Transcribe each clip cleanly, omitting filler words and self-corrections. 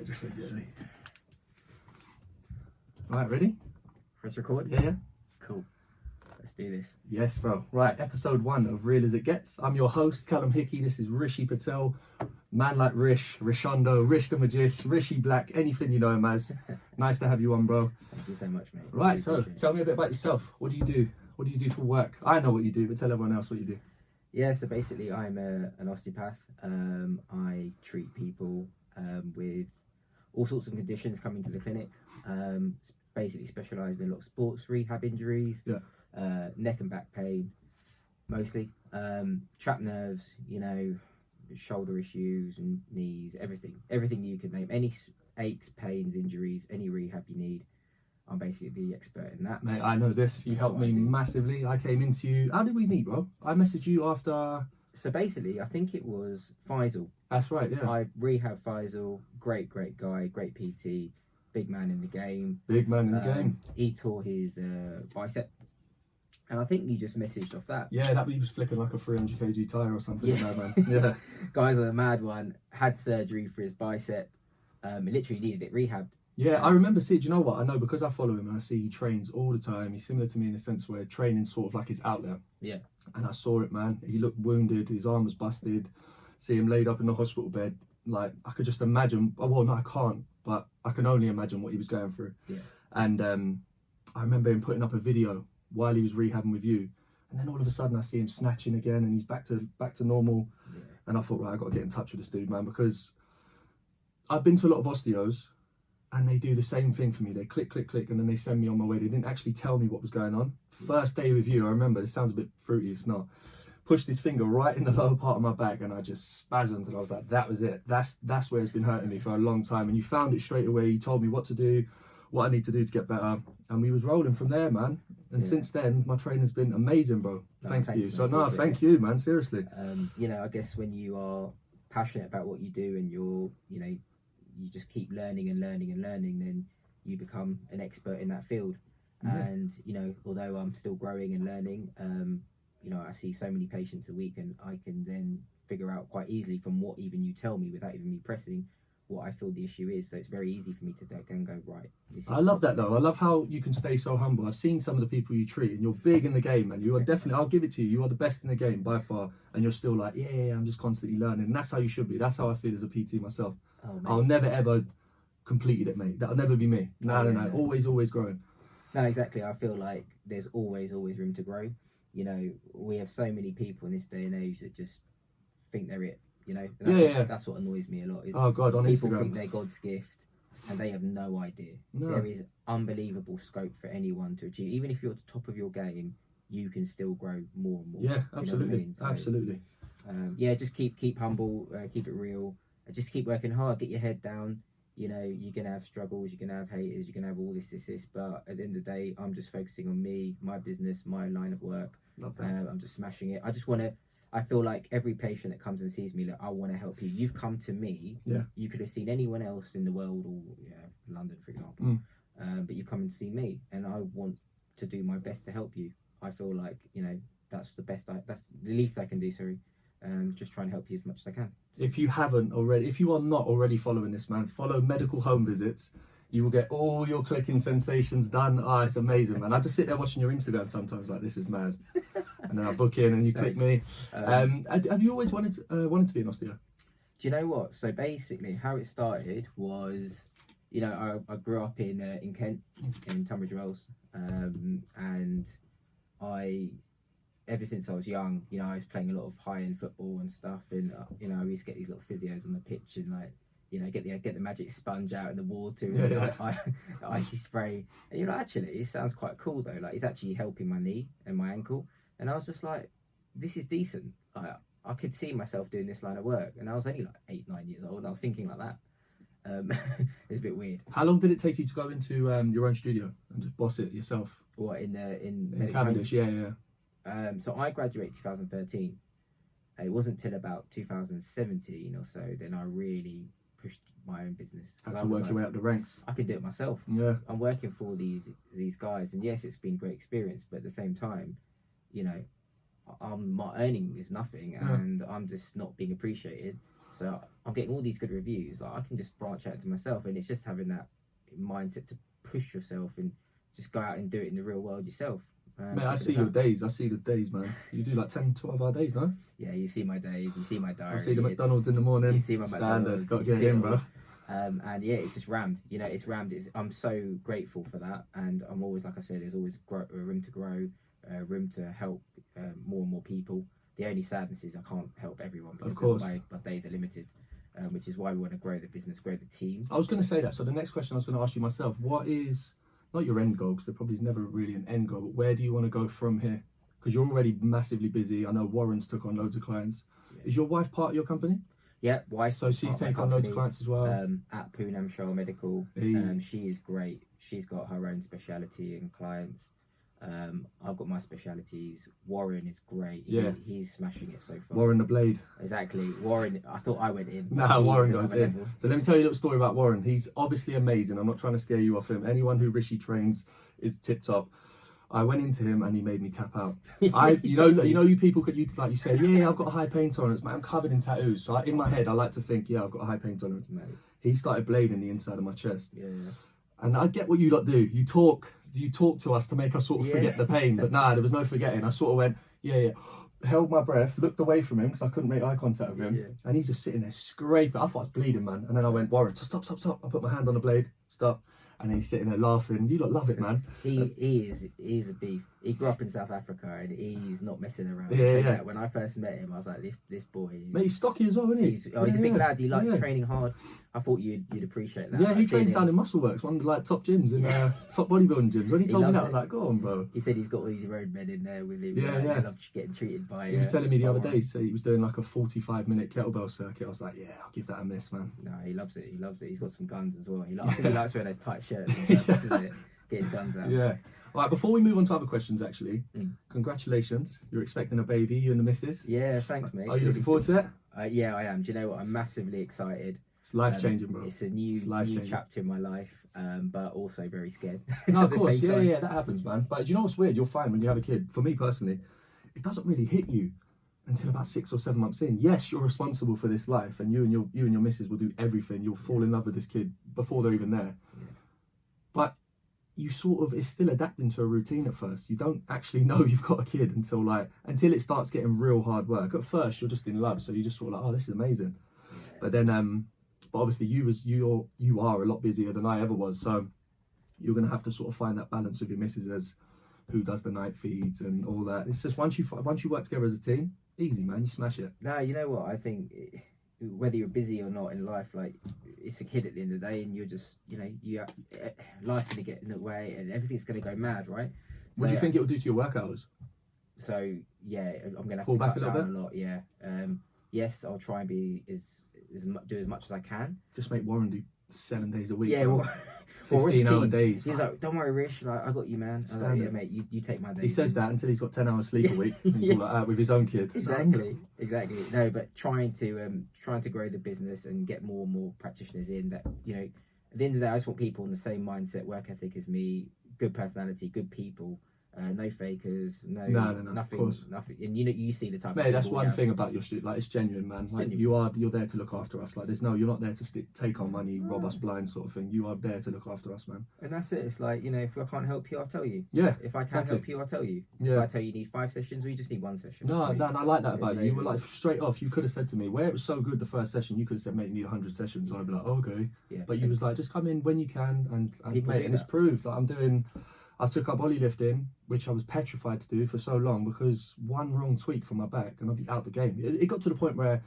Right, just like that. Right, ready? Press record? Yeah. Cool. Let's do this. Yes, bro. Right, episode 1 of Real As It Gets. I'm your host, Callum Hickey. This is Rishi Patel. Man like Rish, Rishondo, Rish the Magist, Rishi Black, anything you know him as. Nice to have you on, bro. Thank you so much, mate. Right, so tell me a bit about yourself. What do you do? What do you do for work? I know what you do, but tell everyone else what you do. Yeah, so basically I'm an osteopath. I treat people with all sorts of conditions coming to the clinic. Basically specialised in a lot of sports rehab injuries, neck and back pain, mostly. Trapped nerves, you know, shoulder issues and knees, everything you can name. Any aches, pains, injuries, any rehab you need. I'm basically the expert in that. Mate, I know this. You helped me massively. I came into you. How did we meet, bro? I messaged you after... So basically, I think it was Faisal. That's right, yeah. I rehab Faisal. Great guy, great PT. Big man in the game. Big man in the game. He tore his bicep. And I think you just messaged off that. Yeah, that he was flipping like a 300 kg tyre or something. Yeah. Man. Yeah. Guy's a mad one. Had surgery for his bicep. Literally needed it rehabbed. Yeah, I remember seeing, do you know what? I know because I follow him and I see he trains all the time. He's similar to me in the sense where training sort of like his outlet. Yeah. And I saw it, man. He looked wounded. His arm was busted. See him laid up in the hospital bed. Like, I could just imagine. Well, no, I can't. But I can only imagine what he was going through. Yeah. And I remember him putting up a video while he was rehabbing with you. And then all of a sudden I see him snatching again and he's back to normal. Yeah. And I thought, right, I got to get in touch with this dude, man, because I've been to a lot of osteos and they do the same thing for me. They click, and then they send me on my way. They didn't actually tell me what was going on. First day with you, I remember, this sounds a bit fruity, it's not. Pushed his finger right in the lower part of my back and I just spasmed and I was like, that was it. That's where it's been hurting me for a long time. And you found it straight away. You told me what to do, what I need to do to get better. And we was rolling from there, man. And since then, my training's been amazing, bro. Thanks to you. So no, thank you, man, seriously. You know, I guess when you are passionate about what you do and you just keep learning, then you become an expert in that field. Yeah. And, you know, although I'm still growing and learning, you know, I see so many patients a week and I can then figure out quite easily from what even you tell me without even me pressing what I feel the issue is. So it's very easy for me to then go, right. I love that though. I love how you can stay so humble. I've seen some of the people you treat and you're big in the game, man. You are definitely, I'll give it to you. You are the best in the game by far. And you're still like, yeah, I'm just constantly learning. And that's how you should be. That's how I feel as a PT myself. Oh, I'll never ever completed it, mate. That'll never be me. No. Always growing. No, exactly. I feel like there's always room to grow. You know, we have so many people in this day and age that just think they're it. You know, and that's what annoys me a lot. Is on people Instagram think they're God's gift and they have no idea. No. There is unbelievable scope for anyone to achieve. Even if you're at the top of your game, you can still grow more and more. Yeah, absolutely, you know what I mean? Absolutely. Yeah, just keep humble, keep it real. Just keep working hard. Get your head down. You know, you're gonna have struggles, you're gonna have haters, you're gonna have all this. But at the end of the day, I'm just focusing on me, my business, my line of work. Love that. I'm just smashing it. I feel like every patient that comes and sees me, I want to help you. You've come to me. Yeah. You could have seen anyone else in the world, or London, for example. But you come and see me, and I want to do my best to help you. I feel like, you know, that's the least I can do. Sorry. Just trying to help you as much as I can. If you are not already following this, man, follow Medical Home Visits. You will get all your clicking sensations done. Oh, it's amazing, man. I just sit there watching your Instagram sometimes, like, this is mad. And then I book in and you click me. Have you always wanted to be an osteo? Do you know what? So basically, how it started was, you know, I grew up in Kent, in Tunbridge Wells, and ever since I was young, you know, I was playing a lot of high-end football and stuff, and you know, I used to get these little physios on the pitch and, like, you know, get the magic sponge out in the water and icy spray. And, you know, actually, it sounds quite cool though. Like, it's actually helping my knee and my ankle. And I was just like, this is decent. Like, I could see myself doing this line of work. And I was only like 8-9 years old. And I was thinking like that. It's a bit weird. How long did it take you to go into your own studio and just boss it yourself? What, in Cavendish? Yeah. So I graduated 2013. It wasn't till about 2017 or so then I really pushed my own business. Had to work your way up the ranks. I could do it myself. Yeah. I'm working for these guys, and yes, it's been a great experience, but at the same time, you know, my earning is nothing, and I'm just not being appreciated. So So I'm getting all these good reviews. Like, I can just branch out to myself, and it's just having that mindset to push yourself and just go out and do it in the real world yourself. Mate, I see your days. I see the days, man. You do like 10, 12-hour days, no? Yeah, you see my days. You see my diary. I see the McDonald's in the morning. You see my Standard. McDonald's. Got to get in, bro. And yeah, it's just rammed. You know, it's rammed. I'm so grateful for that, and I'm always, like I said, there's always room to grow, room to help more and more people. The only sadness is I can't help everyone because of course. my days are limited, which is why we want to grow the business, grow the team. I was going to say that. So the next question I was going to ask you myself, what is, not your end goal, because there probably is never really an end goal, but where do you want to go from here? Because you're already massively busy. I know Warren's took on loads of clients. Yeah. Is your wife part of your company? Yeah, wife. So she's taken on loads of clients as well. At Poonam Shah Medical. She is great. She's got her own speciality and clients. I've got my specialities. Warren is great. He's smashing it so far. Warren the Blade. Exactly. Warren, I thought I went in. Nah, Warren goes in. So let me tell you a little story about Warren. He's obviously amazing. I'm not trying to scare you off him. Anyone who Rishi trains is tip top. I went into him and he made me tap out. You people could, like you say, yeah, I've got a high pain tolerance, man. I'm covered in tattoos. So in my head, I like to think, yeah, I've got a high pain tolerance. Mate. He started blading the inside of my chest. Yeah. And I get what you lot do. You talk to us to make us sort of forget the pain. But nah, there was no forgetting. I sort of went, yeah. Held my breath, looked away from him because I couldn't make eye contact with him. Yeah. And he's just sitting there scraping. I thought I was bleeding, man. And then I went, Warren, stop. I put my hand on the blade, stop. And then he's sitting there laughing. You lot love it, man. He's a beast. He grew up in South Africa and he's not messing around. Yeah. When I first met him, I was like, this boy. Mate, he's stocky as well, isn't he? He's a big lad. He likes training hard. I thought you'd appreciate that. Yeah, he trains down in Muscleworks, one of the like top gyms in top bodybuilding gyms. When he told me that, I was like, go on, bro. He said he's got all these road men in there with him. Yeah. They love getting treated by. He was telling me the other day, so he was doing like a 45-minute kettlebell circuit. I was like, yeah, I'll give that a miss, man. No, he loves it. He's got some guns as well. I think he likes wearing those tight shirts. This is it. Get his guns out. Yeah. All right, before we move on to other questions, actually, congratulations. You're expecting a baby, you and the missus. Yeah, thanks, mate. Are you looking forward to it? Yeah, I am. Do you know what? I'm massively excited. It's life-changing, bro. It's a new chapter in my life, but also very scared. No, of course. Yeah, that happens, man. But do you know what's weird? You'll find when you have a kid, for me personally, it doesn't really hit you until about 6 or 7 months in. Yes, you're responsible for this life, and you and your missus will do everything. You'll fall in love with this kid before they're even there. Yeah. But you sort of, it's still adapting to a routine at first. You don't actually know you've got a kid until it starts getting real hard work. At first, you're just in love, so you just sort of like, oh, this is amazing. Yeah. But then, but obviously you are a lot busier than I ever was, so you're gonna have to sort of find that balance with your missus as who does the night feeds and all that. It's just once you work together as a team, easy, man. You smash it. No, you know what? I think whether you're busy or not in life, like, it's a kid at the end of the day, and you're just, life's gonna get in the way, and everything's gonna go mad, right? What do you think it will do to your work hours? So yeah, I'm gonna have Pull to back cut a little down a lot. Yeah. Yes, I'll try and be do as much as I can. Just make Warren do 7 days a week. Yeah. Well, 15-hour days. He's like, don't worry, Rish. Like, I got you, man. I was like, yeah, mate. You take my day. He says that until he's got 10 hours sleep a week. And he's all like that with his own kid. Exactly. No, but trying to grow the business and get more and more practitioners in that. At the end of the day, I just want people in the same mindset, work ethic as me, good personality, good people. No fakers, no, nothing. And you see the type. Mate, that's one thing about your street. Like, it's genuine, man. Like, you're there to look after us. Like, you're not there to take our money, rob us blind, sort of thing. You are there to look after us, man. And that's it. It's like, if I can't help you, I'll tell you. Yeah. If I can't help you, I'll tell you. Yeah. If I tell you need 5 sessions, or you just need 1 session. No, and I like that about you. You were like, straight off, you could have said to me, where it was so good the first session, you could have said, mate, you need 100 sessions. And I'd be like, okay. Yeah. But you was like, just come in when you can, and mate, and it's proved. Like, I took up ollie lifting, which I was petrified to do for so long because one wrong tweak from my back and I'd be out the game. It got to the point where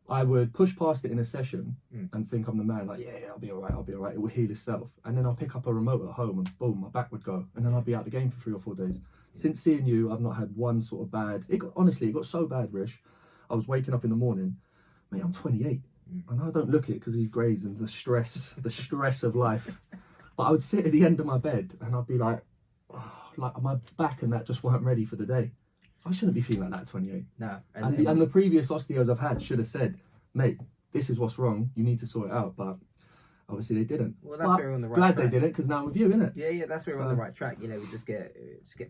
I would push past it in a session and think I'm the man, like, yeah, I'll be all right, it will heal itself. And then I'll pick up a remote at home and boom, my back would go. And then I'd be out the game for 3 or 4 days. Since seeing you, I've not had one sort of bad, it got so bad, Rish. I was waking up in the morning, mate, I'm 28. And I don't look it because these grades and the stress of life. But I would sit at the end of my bed and I'd be like my back and that just weren't ready for the day. I shouldn't be feeling like that at 28. No. And the previous osteos I've had should have said, mate, this is what's wrong. You need to sort it out. But obviously they didn't. Well, that's where we're on the right track. Glad they didn't, because now I'm with you, innit? Yeah, that's where we're on the right track. We just get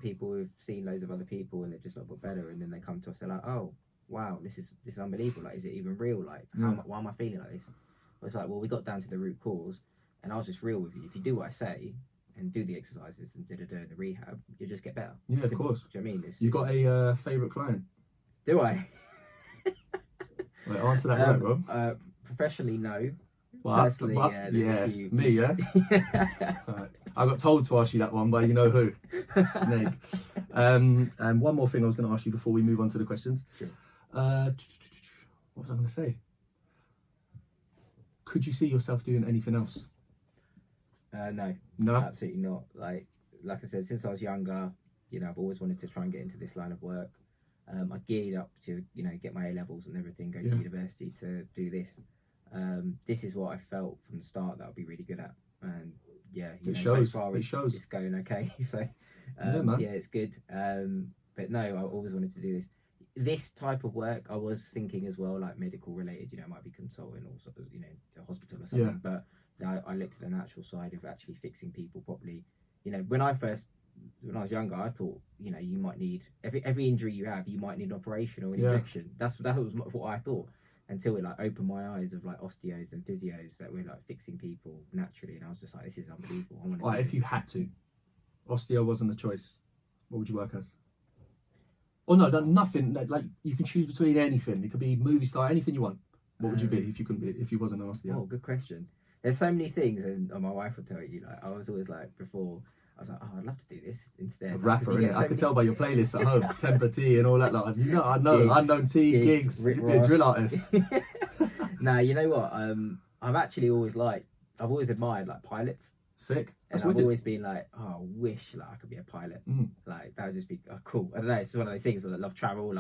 people who've seen loads of other people and they've just not got better, and then they come to us, they're like, oh, wow, this is unbelievable. Like, is it even real? Like, why am I feeling like this? It's like, well, we got down to the root cause, and I was just real with you. If you do what I say and do the exercises and the rehab, you'll just get better. Yeah, of course. Do you know what I mean? You got a favourite client? Do I? Wait, answer that right, bro. Professionally, no. What? Personally, there's a few. Me, yeah? Right. I got told to ask you that one, but you know who? Snake. And one more thing I was going to ask you before we move on to the questions. Sure. What was I going to say? Could you see yourself doing anything else? No, absolutely not. Like I said, since I was younger, you know, I've always wanted to try and get into this line of work. I geared up to, you know, get my A levels and everything, go to university to do this. This is what I felt from the start that I'd be really good at, and it shows. So far it's going okay. So it's good. But no, I always wanted to do this type of work. I was thinking as well, like medical related, you know, it might be consulting or sort of, you know, a hospital or something. But I looked at the natural side of actually fixing people properly. You know, when I was younger, I thought, you know, you might need every injury you have, you might need an operation or an injection. That was what I thought, until it like opened my eyes of like osteos and physios that were like fixing people naturally, and I was just like, this is unbelievable. Like, if you had to, osteo wasn't a choice, what would you work as? Or no, nothing. Like, you can choose between anything. It could be movie star, anything you want. What would you be if you wasn't an osteo? Oh, good question. There's so many things, and my wife will tell you. Like, I was always like, before, I was like, oh, I'd love to do this instead. A rapper, innit? I could tell by your playlist at home, Temper T and all that. Like, you know, I know, gigs, Unknown T, gigs. You'd be a drill artist. Nah, you know what? I've actually always admired like pilots. Sick. And I've always been like, oh, I wish like I could be a pilot. Like, that would just be cool. I don't know. It's just one of those things. I love travel.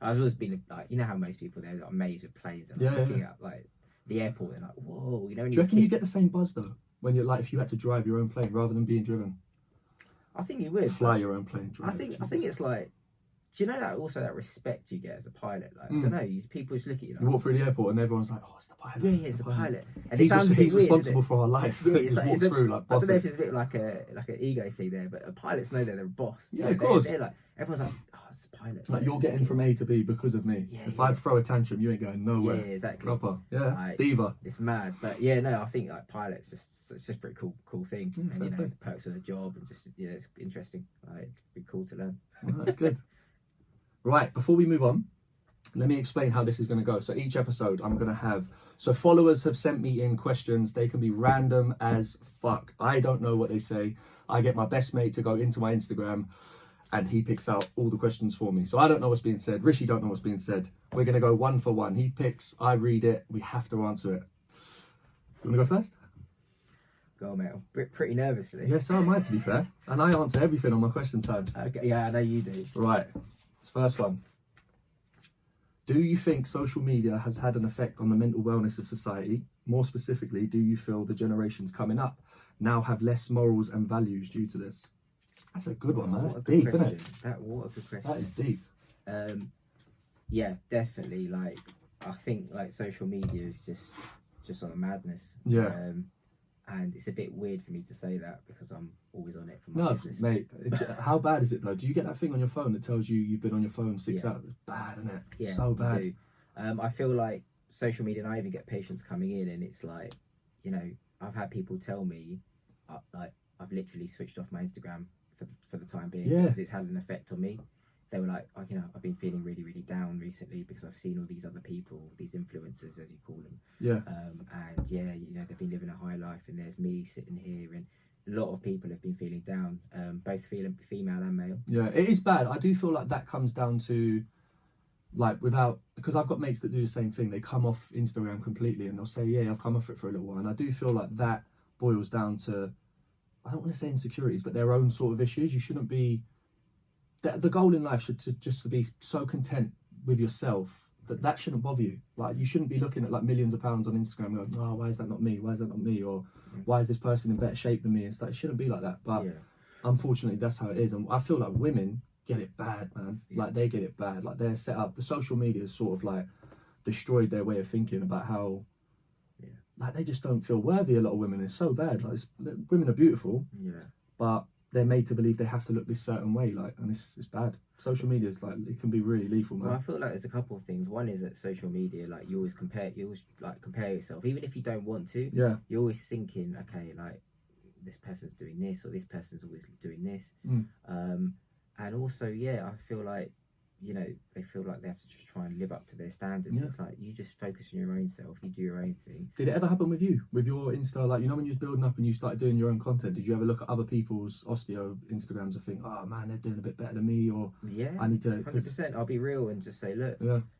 I've always been like, you know how most people they're like, amazed with planes and looking at like the airport. They're like, whoa, you know. Do you reckon you get the same buzz though when you're like, if you had to drive your own plane rather than being driven? I think you would fly your own plane. I think it's like, do you know that also that respect you get as a pilot? Like, I don't know, people just look at you. Like, you walk through the airport and everyone's like, "Oh, it's the pilot." Yeah, it's the pilot. And he's responsible for our life. Yeah, it's like, walks through like. I don't know if it's a bit like an ego thing there, but pilots know they're the boss. Yeah, of course. They're like, everyone's like, "Oh, it's the pilot." Like, you're getting from A to B because of me. Yeah, if I throw a tantrum, you ain't going nowhere. Yeah, exactly. Proper. Yeah, like, diva. It's mad, but yeah, no, I think like pilots, it's just a pretty cool thing, and you know, the perks of the job, and just it's interesting. Like, it's pretty cool to learn. Well, that's good. Right, before we move on, let me explain how this is going to go. So each episode I'm going to have... So followers have sent me in questions. They can be random as fuck. I don't know what they say. I get my best mate to go into my Instagram and he picks out all the questions for me. So I don't know what's being said. Rishi don't know what's being said. We're going to go one for one. He picks, I read it. We have to answer it. You want to go first? Go on, mate. I'm pretty nervous for this. Yeah, so am I, to be fair. And I answer everything on my question time. Okay, yeah, I know you do. Right. First one. Do you think social media has had an effect on the mental wellness of society? More specifically, do you feel the generations coming up now have less morals and values due to this? That's a good one, man. That's deep, isn't it? What a good question. That is deep. Yeah, definitely. Like, I think like social media is just on a madness. Yeah. And it's a bit weird for me to say that because I'm always on it for my business. Mate, how bad is it though? Do you get that thing on your phone that tells you you've been on your phone 6 hours? It's bad, isn't it? Yeah, so bad. I do. I feel like social media, and I even get patients coming in and it's like, you know, I've had people tell me like I've literally switched off my Instagram for the time being because it's had an effect on me. They were like, oh, you know, I've been feeling really, really down recently because I've seen all these other people, these influencers, as you call them. Yeah. And yeah, you know, they've been living a high life, and there's me sitting here, and a lot of people have been feeling down, both female and male. Yeah, it is bad. I do feel like that comes down to, like, because I've got mates that do the same thing. They come off Instagram completely, and they'll say, yeah, I've come off it for a little while. And I do feel like that boils down to, I don't want to say insecurities, but their own sort of issues. You shouldn't be... The goal in life should just to be so content with yourself that shouldn't bother you. Like, you shouldn't be looking at like millions of pounds on Instagram going, oh, why is that not me? Why is that not me? Or why is this person in better shape than me? And stuff. It shouldn't be like that. But unfortunately, that's how it is. And I feel like women get it bad, man. Like, they get it bad. Like, they're set up. The social media has sort of like destroyed their way of thinking about how, like, they just don't feel worthy. A lot of women. It's so bad. Like, women are beautiful, but they're made to believe they have to look this certain way, like, and it's bad. social media is like, it can be really lethal, man. Well, I feel like there's a couple of things. One is that social media, like you always compare yourself, even if you don't want to. Yeah. You're always thinking, okay, like this person's doing this or this person's always doing this. And also, I feel like, you know, they feel like they have to just try and live up to their standards. Yeah. It's like you just focus on your own self, you do your own thing. Did it ever happen with you, with your Insta? Like, you know, when you was building up and you started doing your own content, did you ever look at other people's osteo Instagrams and think, oh man, they're doing a bit better than me, or I need to? 100%. I'll be real and just say, look,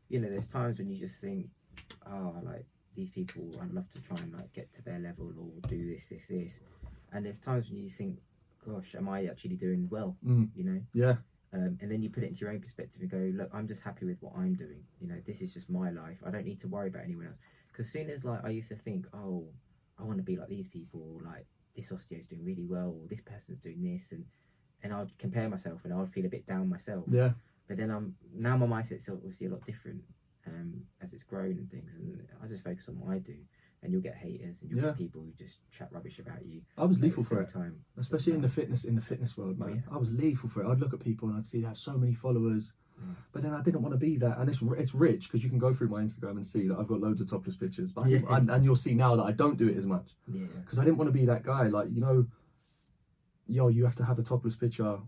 you know, there's times when you just think, oh, like these people, I'd love to try and like get to their level or do this, and there's times when you think, gosh, am I actually doing well? You know? Yeah. And then you put it into your own perspective and go, look, I'm just happy with what I'm doing. You know, this is just my life. I don't need to worry about anyone else. Because as soon as like I used to think, oh, I want to be like these people, like this osteo's doing really well, or this person's doing this, and I'd compare myself and I'd feel a bit down myself. Yeah. But then now my mindset's obviously a lot different as it's grown and things, and I just focus on what I do. And you'll get haters and you'll get people who just chat rubbish about you. I was lethal for it, time, especially in the fitness world, man. I was lethal for it. I'd look at people and I'd see they have so many followers, but then I didn't want to be that. And it's rich because you can go through my Instagram and see that I've got loads of topless pictures. But and you'll see now that I don't do it as much because I didn't want to be that guy. Like, you know, you have to have a topless picture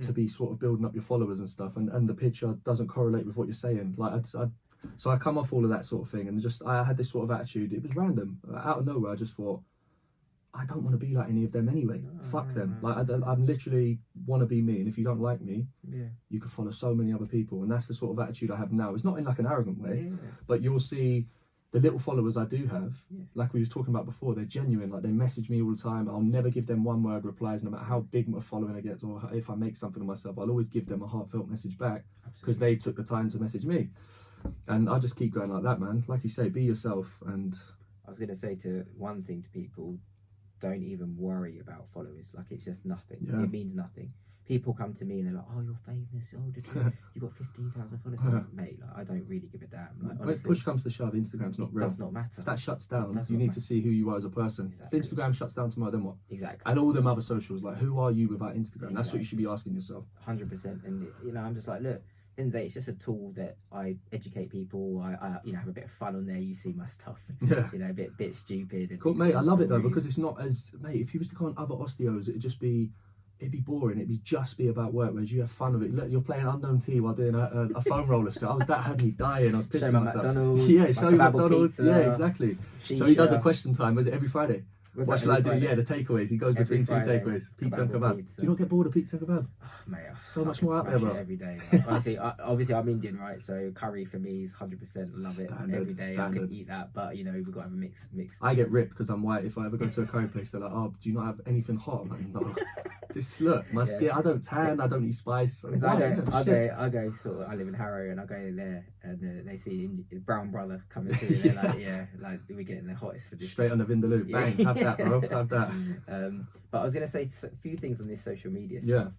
to be sort of building up your followers and stuff, and the picture doesn't correlate with what you're saying. Like, so I come off all of that sort of thing, and just I had this sort of attitude. It was random, out of nowhere. I just thought, I don't want to be like any of them anyway. Fuck them. Like, I'm literally want to be me, and if you don't like me, you can follow so many other people, and that's the sort of attitude I have now. It's not in like an arrogant way, but you'll see the little followers I do have, like we was talking about before, they're genuine. Like, they message me all the time. I'll never give them one word replies, no matter how big my following I get, or if I make something of myself, I'll always give them a heartfelt message back because they took the time to message me. And I just keep going like that, man. Like you say, be yourself. And I was going to say one thing to people, don't even worry about followers. Like, it's just nothing. It means nothing. People come to me and they're like, oh, you're famous. Oh, you got 15,000 followers. I'm like, mate, like, I don't really give a damn. Like, honestly, when push comes to shove, Instagram's not real. It does not matter. If that shuts down, you need to see who you are as a person. Exactly. If Instagram shuts down tomorrow, then what? Exactly. And all them other socials, like, who are you without Instagram? That's what you should be asking yourself. 100%. And, you know, I'm just like, look, in the day, it's just a tool that I educate people. I you know, have a bit of fun on there. You see my stuff, you know, a bit stupid. Cool, mate. I love it though, because it's not as, mate, if you was to go on other osteos, it'd be boring. It'd just be about work, whereas you have fun with it. Look, you're playing Unknown T while doing a foam roller still. That had me dying. I was pissing myself. McDonald's, show you McDonald's. Pizza, exactly. So he does a question time. Was it every Friday? What should I do? Yeah, the takeaways. He goes between two takeaways. Pizza and kebab. Do you not get bored of pizza and kebab? Oh, mate, so much more out there, bro. Every day. Honestly, obviously I'm Indian, right? So curry for me is 100% love it. Every day I can eat that, but you know, we've got to have a mix. I get ripped because I'm white. If I ever go to a curry place, they're like, "Oh, do you not have anything hot?" I'm like, no. Look, my skin. I don't tan. I don't eat spice. I go sort of. I live in Harrow, and I go in there, and they see brown brother coming through. And they're like, like we're getting the hottest for this. Straight on the Vindaloo. Bang, have that, bro. Have that. But I was going to say a few things on this social media stuff.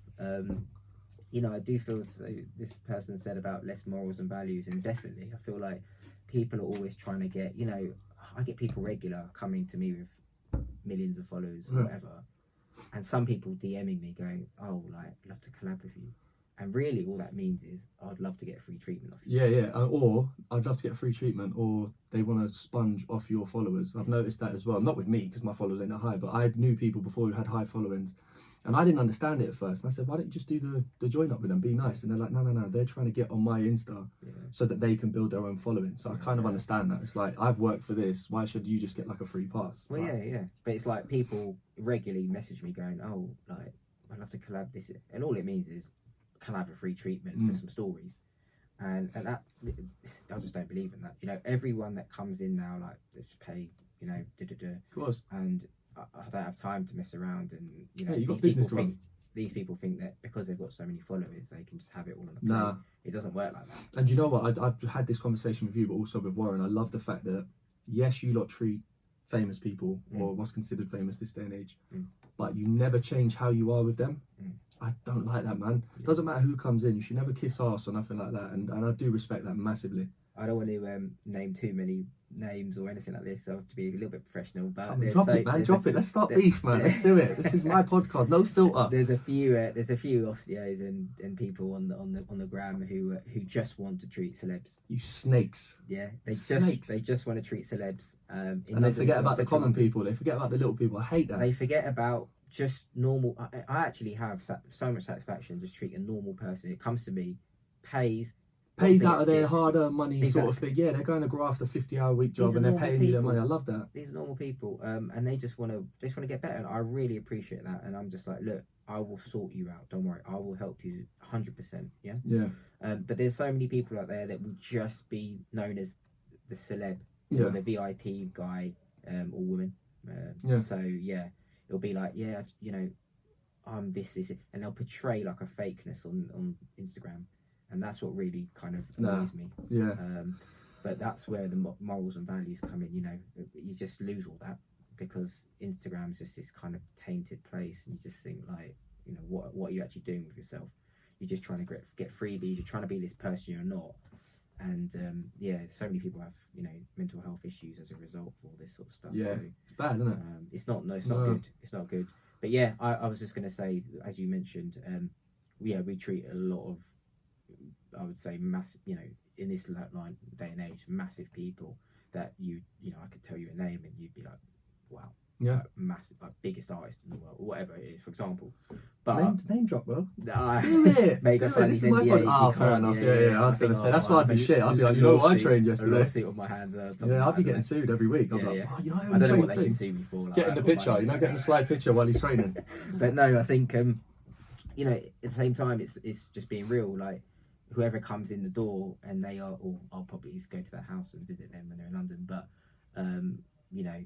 You know, I do feel this person said about less morals and values, and definitely I feel like people are always trying to get, you know, I get people regular coming to me with millions of followers or whatever, and some people DMing me going, oh, like, love to collab with you. And really all that means is I'd love to get free treatment off you. Or I'd love to get free treatment, or they want to sponge off your followers. I've noticed that as well. Not with me, because my followers ain't that high, but I knew people before who had high followings, and I didn't understand it at first. And I said, why don't you just do the join up with them, be nice? And they're like, no, they're trying to get on my Insta so that they can build their own following. So I kind of understand that. It's like, I've worked for this, why should you just get like a free pass? Well, but it's like people regularly message me going, oh, like, I'd love to collab this, and all it means is can I have a free treatment for some stories, and that I just don't believe in that. You know, everyone that comes in now, like, let's pay, you know, of course, and I don't have time to mess around, and you know, you got business to run. These people think that because they've got so many followers, they can just have it all on a plate. Nah. It doesn't work like that. And you know what? I've had this conversation with you, but also with Warren. I love the fact that, yes, you lot treat famous people, or what's considered famous this day and age, but you never change how you are with them. I don't like that, man. It doesn't matter who comes in. You should never kiss ass or nothing like that. And I do respect that massively. I don't want to name too many names or anything like this. So I have to be a little bit professional. But Come on, drop it, man. Drop it. Let's start beef, man. Let's do it. This is my podcast. No filter. There's a few osteos and people on the gram who just want to treat celebs. You snakes. Yeah, they Snakes. just want to treat celebs. And they forget about the common people. They forget about the little people. I hate that. They forget about just normal. I actually have so much satisfaction just treating a normal person who comes to me, pays out of their hard-earned money, sort of thing. Yeah, they're going to graft a 50-hour-week job and they're paying you their money. I love that. These are normal people, and they just want to get better. And I really appreciate that. And I'm just like, look, I will sort you out. Don't worry, I will help you 100%. Yeah. Yeah. But there's so many people out there that will just be known as the celeb, Yeah. or the VIP guy, or woman. Yeah. So yeah, it'll be like, yeah, you know, I'm this, and they'll portray like a fakeness on Instagram. And that's what really kind of annoys me. Yeah. But that's where the morals and values come in. You know, you just lose all that because Instagram's just this kind of tainted place, and you just think like, you know, what are you actually doing with yourself? You're just trying to get freebies. You're trying to be this person you're not. And yeah, so many people have, you know, mental health issues as a result of all this sort of stuff. Yeah, so, it's bad, isn't it? It's not good. It's not good. But yeah, I was just going to say, as you mentioned, we treat a lot of, I would say, massive, you know, in this line day and age, massive people that you know, I could tell you a name and you'd be like, wow, yeah, like massive, like biggest artist in the world, or whatever it is, for example. But name drop, bro. Do it. Mate, This is my podcast. Oh, fair enough. Yeah. I was gonna say that's why I'd be shit. I'd be like, you know what, I trained yesterday. A lawsuit on my hands. Yeah, I'd be getting sued every week. I'm like, yeah. oh, you know, I don't know what they can sue me for. Like, getting the picture, you know, getting the slide picture while he's training. But no, I think you know, at the same time, it's just being real. Like, whoever comes in the door and they are, or I'll probably go to their house and visit them when they're in London. But you know,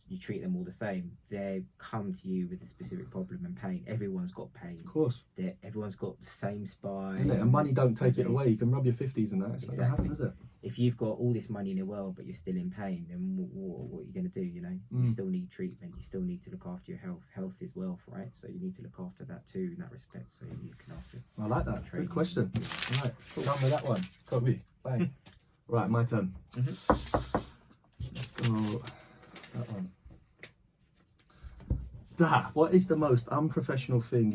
you treat them all the same. They come to you with a specific problem and pain. Everyone's got pain. Of course. Everyone's got the same spine. Isn't it? And money don't take it away. You can rub your 50s and that. It's not going to happen, is it? If you've got all this money in the world but you're still in pain, then what are you going to do? You know, you still need treatment. You still need to look after your health. Health is wealth, right? So you need to look after that too in that respect. So you can after. I like that. Good question. Right, done with that one. Kobe, bang. Right, my turn. Let's go. That one. What is the most unprofessional thing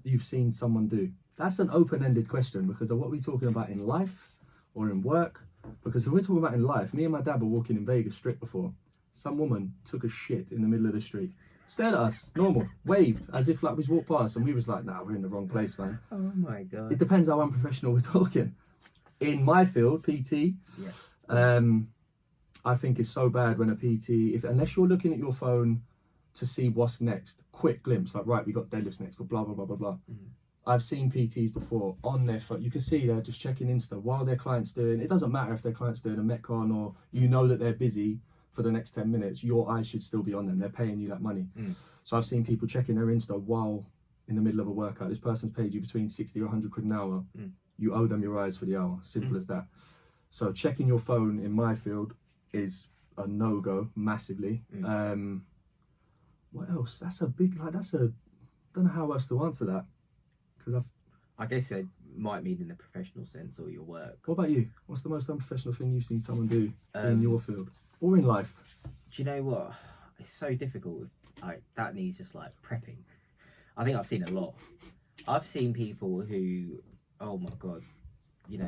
you've seen someone do? That's an open-ended question because of what we're talking about in life or in work. Because if we're talking about in life, me and my dad were walking in Vegas Strip before. Some woman took a shit in the middle of the street, stared at us, normal, waved as if like we walked past, and we was like, nah, we're in the wrong place, man. Oh my god. It depends how unprofessional we're talking. In my field, PT, I think it's so bad when a PT, unless you're looking at your phone to see what's next, quick glimpse, like, right, we got deadlifts next, or blah, blah, blah, blah, blah. I've seen PTs before on their phone. You can see they're just checking Insta while their client's doing, it doesn't matter if their client's doing a Metcon or you know that they're busy for the next 10 minutes, your eyes should still be on them. They're paying you that money. So I've seen people checking their Insta while in the middle of a workout. This person's paid you between 60 or 100 quid an hour. You owe them your eyes for the hour. Simple as that. So checking your phone in my field is a no-go massively. What else? That's a big, like, don't know how else to answer that. Because I guess it might mean in the professional sense or your work. What about you? What's the most unprofessional thing you've seen someone do in your field or in life? Do you know what? It's so difficult. Like, that needs just like prepping. I think I've seen a lot. I've seen people who, oh my god, you know,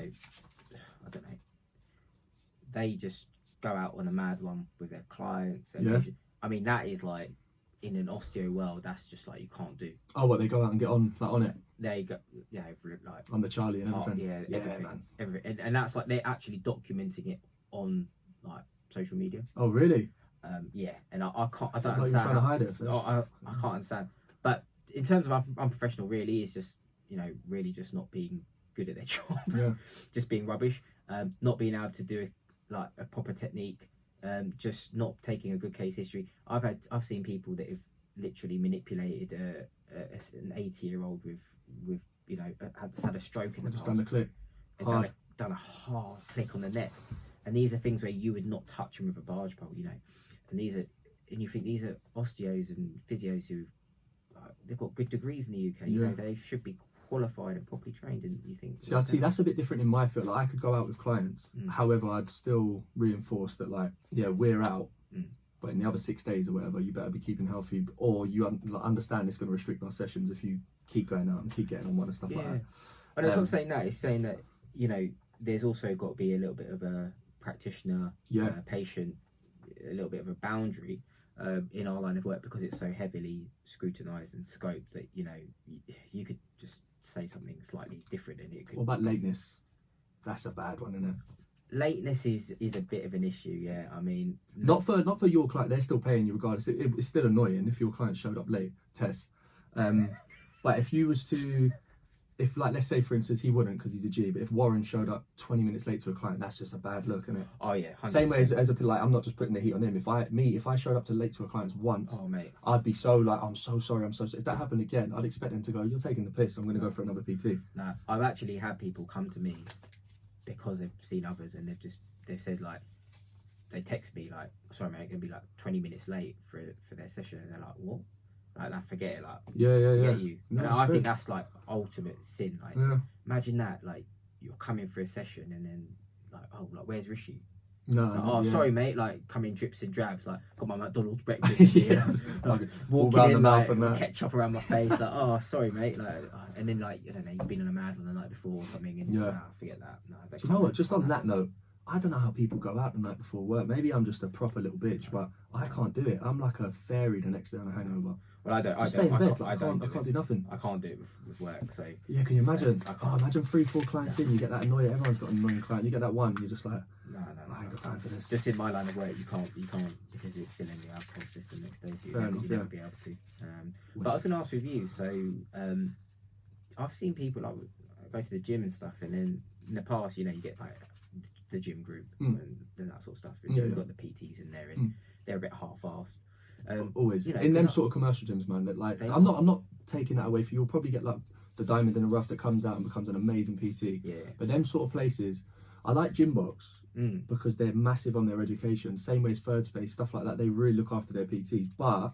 I don't know. They just go out on a mad one with their clients. I mean, that is like, in an osteo world, that's just like you can't do. Oh, what, they go out and get on like on it? There you go. Yeah, like on the Charlie and everything. Yeah, everything. And that's like they're actually documenting it on like social media. Oh, really? Yeah, and I can't. I don't like understand. You're trying to hide it. I can't understand. But in terms of unprofessional, really, it's just, you know, really just not being good at their job. Yeah. Just being rubbish. Not being able to do a proper technique. Just not taking a good case history. I've seen people that have literally manipulated an 80-year-old with you know had a stroke in the past. Done the clip. Done a hard click on the neck, and these are things where you would not touch them with a barge pole, you know. And you think these are osteos and physios who they've got good degrees in the UK. You know, they should be qualified and properly trained, and you think, See, I'd see that's a bit different in my field. Like, I could go out with clients, however, I'd still reinforce that, like, yeah, we're out, but in the other 6 days or whatever, you better be keeping healthy, or you understand it's going to restrict our sessions if you keep going out and keep getting on one and stuff like that. And it's not saying that, it's saying that, you know, there's also got to be a little bit of a practitioner, patient, a little bit of a boundary in our line of work, because it's so heavily scrutinised and scoped that, you know, you could just say something slightly different and it could... What about lateness? That's a bad one, isn't it? Lateness is a bit of an issue, yeah. I mean... Not for your client, they're still paying you regardless. It's still annoying if your client showed up late, Tess. But if you was to... If, like, let's say, for instance, he wouldn't because he's a G, but if Warren showed up 20 minutes late to a client, that's just a bad look, isn't it? Oh, yeah. 100%. Same way as like, I'm not just putting the heat on him. If I showed up late to a client once, I'd be so like, I'm so sorry. If that happened again, I'd expect him to go, you're taking the piss, I'm going to go for another PT. No, I've actually had people come to me because they've seen others and they've said, like, they text me like, sorry mate, I'm going to be like 20 minutes late for their session, and they're like, what? Like, I forget it, like, forget you. No, I think that's like ultimate sin. Like, imagine that, like, you're coming for a session and then like, oh, like, where's Rishi? Sorry mate, like, come in drips and drabs, like, got my McDonald's breakfast, like, walking in like ketchup around my face, like, oh, sorry mate, like, and then, like, I don't know, you've been on a mad one the night before or something, and forget that. No, do you know what? Just on that note, I don't know how people go out the night before work. Maybe I'm just a proper little bitch, but I can't do it. I'm like a fairy the next day on a hangover. Well, I don't. Stay in bed. I can't do nothing. I can't do it with work. So yeah, can you imagine? Imagine 3-4 clients in. You get that annoying. Everyone's got an annoying client. You get that one. You're just like, no, I ain't got time for this. Just in my line of work, you can't because it's still in the alcohol system next day, so you'll never be able to. But I was going to ask with you. So I've seen people like go to the gym and stuff, and then in the past, you know, you get like the gym group and that sort of stuff. And you've got the PTs in there, and they're a bit half-assed. Always, you know, in them sort of commercial gyms, man. That, like, I'm not taking that away from you. You'll probably get like the diamond in the rough that comes out and becomes an amazing PT. Yeah. But them sort of places, I like Gym Box because they're massive on their education. Same way as Third Space, stuff like that. They really look after their PTs. But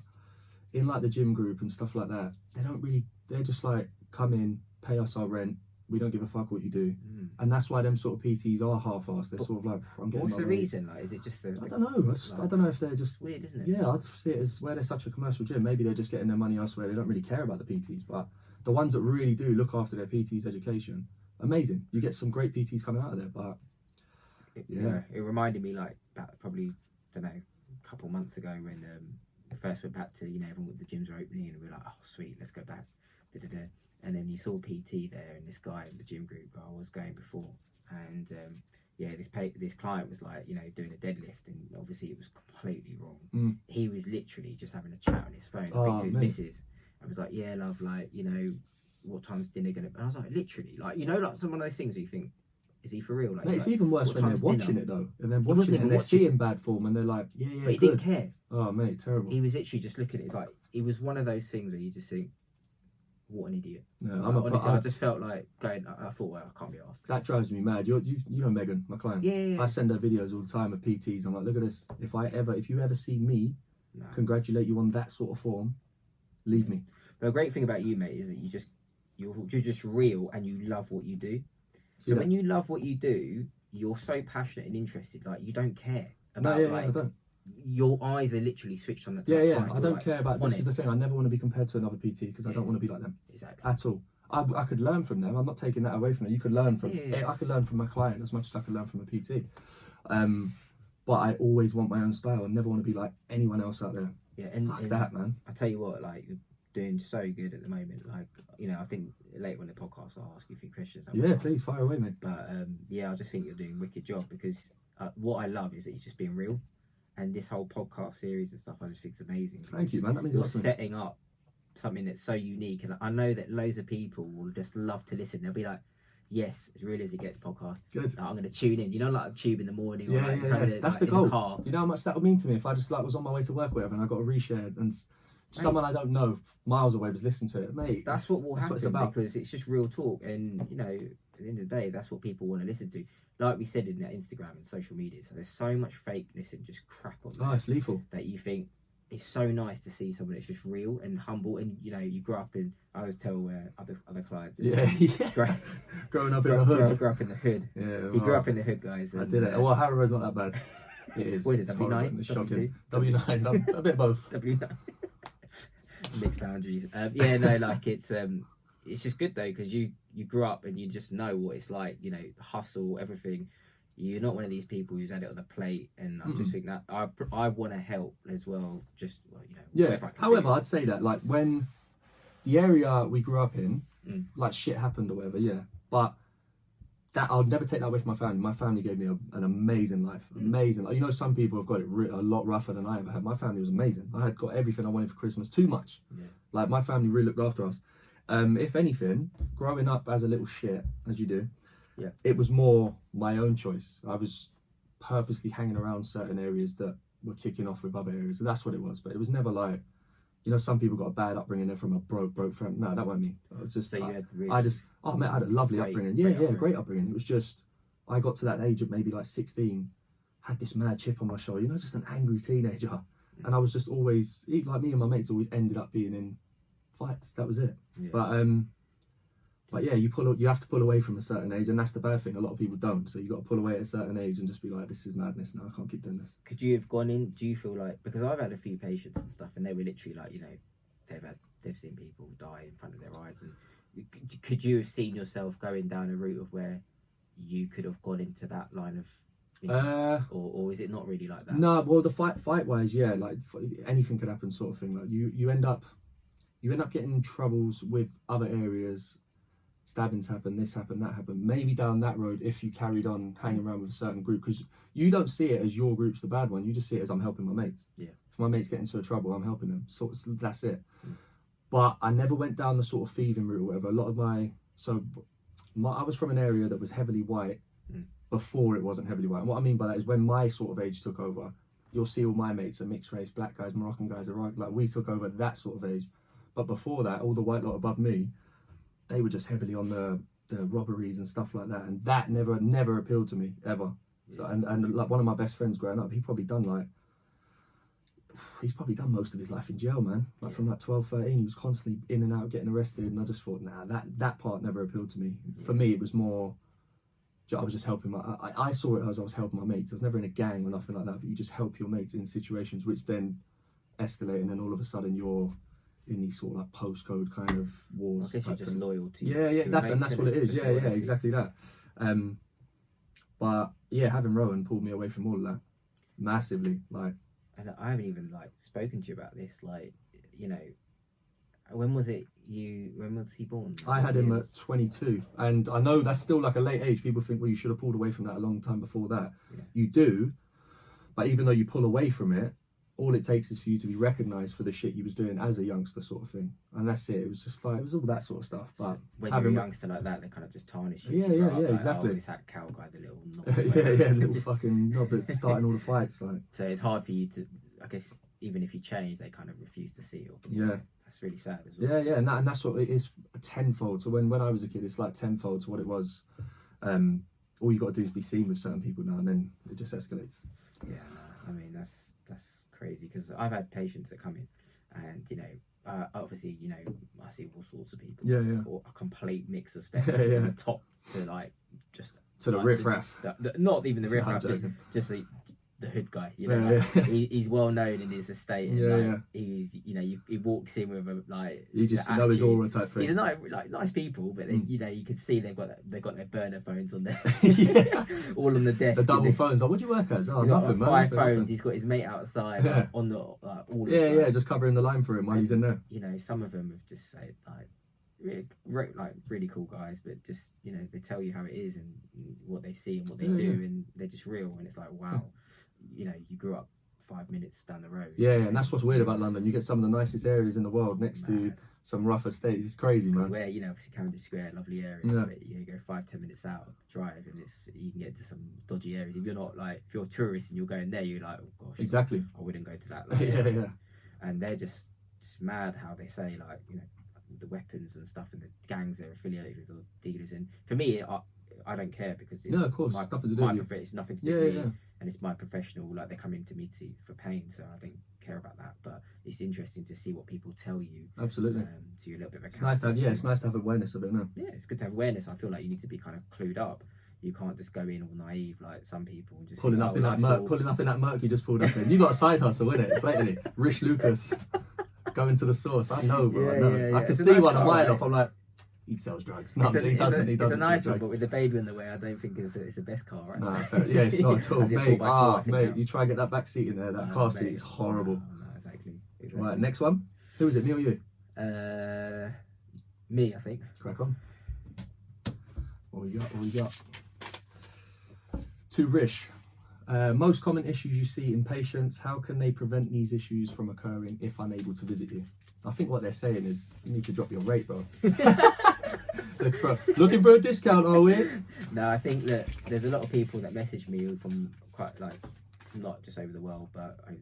in like the gym group and stuff like that, they don't really. They're just like, come in, pay us our rent. We don't give a fuck what you do, and that's why them sort of PTs are half-assed. They're sort of like, I'm getting. What's the reason? Like, is it just? I don't know. I don't know if they're just weird, isn't it? Yeah, I see it as where they're such a commercial gym. Maybe they're just getting their money elsewhere. They don't really care about the PTs, but the ones that really do look after their PTs' education, amazing. You get some great PTs coming out of there. But it reminded me, like, about probably, don't know, a couple months ago when we first went back to, you know, everyone with the gyms were opening, and we were like, oh sweet, let's go back. And then you saw PT there, and this guy in the gym group where I was going before, and this client was like, you know, doing a deadlift, and obviously it was completely wrong. He was literally just having a chat on his phone, to his missus, and was like, yeah, love, like, you know, what time's dinner gonna be? And I was like, literally, like, you know, like some of those things where you think, is he for real? Like, mate, it's even worse when they're watching it though, and they're watching it and they're seeing bad form, and they're like, yeah, but he good. didn't care. Oh mate, terrible. He was literally just looking at it, like, it was one of those things where you just think, what an idiot. No, honestly, I just felt like going, I thought, well, I can't be asked. That drives me mad. You know Megan, my client. Yeah. I send her videos all the time of PTs. I'm like, look at this. If you ever see me congratulate you on that sort of form, leave me. The great thing about you, mate, is that you're just real and you love what you do. So when you love what you do, you're so passionate and interested. Like, you don't care about I don't. Your eyes are literally switched on that. I don't care about. This is the thing. I never want to be compared to another PT because I don't want to be like them. Exactly. At all. I could learn from them. I'm not taking that away from them. You could learn from. I could learn from my client as much as I could learn from a PT. But I always want my own style. I never want to be like anyone else out there. Yeah, and that, man. I tell you what, like, you're doing so good at the moment. Like, you know, I think later on the podcast I'll ask you a few questions. Please fire away, mate. But I just think you're doing a wicked job, because what I love is that you're just being real. And this whole podcast series and stuff, I just think it's amazing. Thank you, man. That means you're setting up something that's so unique, and I know that loads of people will just love to listen. They'll be like, "Yes, as real as it gets, podcast. Good. Like, I'm going to tune in." You know, like a tube in the morning. Or That's the goal. The car. You know how much that would mean to me if I just like was on my way to work, whatever, and I got a reshare, and someone I don't know miles away was listening to it, mate. That's what will happen, what it's about, because it's just real talk, and you know, at the end of the day, that's what people want to listen to. Like we said in that Instagram and social media, so there's so much fakeness and just crap on there. Oh, it's lethal. That you think, it's so nice to see someone that's just real and humble, and you know, you grew up in. I always tell other clients. Growing up in the hood. Grew up in the hood. Yeah, He grew up in the hood, guys. And, I did it. Well, Harrow's not that bad. It is. What is it? It's W9? horrible. It's shocking. W2? W9. A bit of both. W9. Mixed boundaries. Yeah, no, like it's just good though, because you grew up and you just know what it's like. You know, the hustle, everything. You're not one of these people who's had it on the plate, and I just think that I want to help as well. Just you know, yeah. However, I'd say that like when the area we grew up in, like shit happened or whatever, yeah. But that I'll never take that away from my family. My family gave me an amazing life, amazing. Like, you know, some people have got it a lot rougher than I ever had. My family was amazing. I had got everything I wanted for Christmas. Too much. Yeah. Like my family really looked after us. If anything, growing up as a little shit, as you do. Yeah, it was more my own choice. I was purposely hanging around certain areas that were kicking off with other areas. And that's what it was. But it was never like, you know, some people got a bad upbringing. They're from a broke family. No, that wasn't me. It was just, I had a lovely upbringing. Great upbringing. It was just, I got to that age of maybe like 16, had this mad chip on my shoulder, you know, just an angry teenager. And I was just always, like me and my mates always ended up being in fights. That was it. Yeah. But yeah, you have to pull away from a certain age, and that's the bad thing. A lot of people don't. So you got to pull away at a certain age and just be like, this is madness now. I can't keep doing this. Could you have gone in? Do you feel like, because I've had a few patients and stuff, and they were literally like, you know, they've seen people die in front of their eyes, and could you have seen yourself going down a route of where you could have gone into that line of, you know, or is it not really like that? No, well, the fight wise, yeah, like anything could happen, sort of thing. Like you end up getting in troubles with other areas. Stabbings happen, this happened, that happened. Maybe down that road if you carried on hanging around with a certain group, because you don't see it as your group's the bad one. You just see it as I'm helping my mates. Yeah. If my mates get into trouble, I'm helping them. So that's it. But I never went down the sort of thieving route or whatever. A lot of I was from an area that was heavily white before it wasn't heavily white. And what I mean by that is when my sort of age took over, you'll see all my mates are mixed race, black guys, Moroccan guys, Iraq. Like we took over that sort of age. But before that, all the white lot above me, they were just heavily on the robberies and stuff like that, and that never appealed to me ever. Yeah. So, and like one of my best friends growing up, he's probably done most of his life in jail, man. Like from like 12, 13, he was constantly in and out getting arrested, and I just thought, nah, that part never appealed to me. Yeah. For me, it was more, I was just helping I saw it as I was helping my mates. I was never in a gang or nothing like that, but you just help your mates in situations which then escalate, and then all of a sudden you're in these sort of like postcode kind of wars. I guess you're just loyal to that's what it is. Yeah, exactly that. But yeah, having Rowan pulled me away from all of that massively. Like, and I haven't even like spoken to you about this. Like, you know, when was he born? I had him at 22, and I know that's still like a late age. People think, well, you should have pulled away from that a long time before that. Yeah. You do, but even though you pull away from it, all it takes is for you to be recognised for the shit you was doing as a youngster, sort of thing, and that's it. It was just like, it was all that sort of stuff. But when you're a youngster like that, they kind of just tarnish you. Yeah, exactly. Oh, this that cow guy's a little knob. little fucking knob that's starting all the fights. Like, so it's hard for you to, I guess, even if you change, they kind of refuse to see you. Yeah, that's really sad as well. Yeah, and that's what it is, tenfold. So when I was a kid, it's like tenfold to what it was. All you got to do is be seen with certain people now, and then it just escalates. Yeah, no, I mean that's crazy, because I've had patients that come in, and you know, obviously, you know, I see all sorts of people. Or a complete mix of spectrum, from the top to like just to the riffraff. Not even the riffraff, just the hood guy. You know, he's well known in his estate. And, he's, you know, he walks in with a like. You just know his aura type thing. He's nice people, but they, you know, you can see they've got their burner phones on there, all on the desk. The double phones. Like, what do you work as? Oh, nothing, man. 5 phones. He's got his mate outside on the all. Yeah, just covering the line for him while he's in there. You know, some of them have just said like. Really cool guys, but just, you know, they tell you how it is and what they see and what they do, and they're just real, and it's like, wow, you know, you grew up 5 minutes down the road. Yeah, and that's what's weird about London. You get some of the nicest areas in the world next to some rougher estates. It's crazy, man. Where, you know, obviously Camden Square, lovely area, but you go 5-10 minutes out drive, and you can get to some dodgy areas. If you're not like, if you're a tourist and you're going there, you're like, oh gosh, exactly, I wouldn't go to that. And they're just mad how they say, like, you know, the weapons and stuff and the gangs they're affiliated with or dealers. And for me, I don't care, because it's of course, nothing to do with it's nothing to do with me, and it's my professional, like, they're coming to me for pain, so I don't care about that, but it's interesting to see what people tell you. Absolutely. So you're a little bit of a It's nice to have, it's nice to have awareness of it, no? Yeah, it's good to have awareness. I feel like you need to be kind of clued up. You can't just go in all naive like some people and just pulling up in that Merc you just pulled up in. You got a side hustle, innit? Blatantly. Rish Lucas going to the source. I know, bro. I know. I can see nice one a mile off. I'm like, he sells drugs. No, he doesn't. It's a nice one, but with the baby in the way, I don't think it's the best car, right? No, yeah, it's not at all, mate. You try and get that back seat in there. That car seat is horrible. No, exactly. Right, next one. Who is it? Me or you? Me, I think. Let's crack on. What we got? To Rish. Most common issues you see in patients. How can they prevent these issues from occurring if unable to visit you? I think what they're saying is you need to drop your rate, bro. Looking for a discount, are we? No, I think that there's a lot of people that message me from quite like not just over the world, but over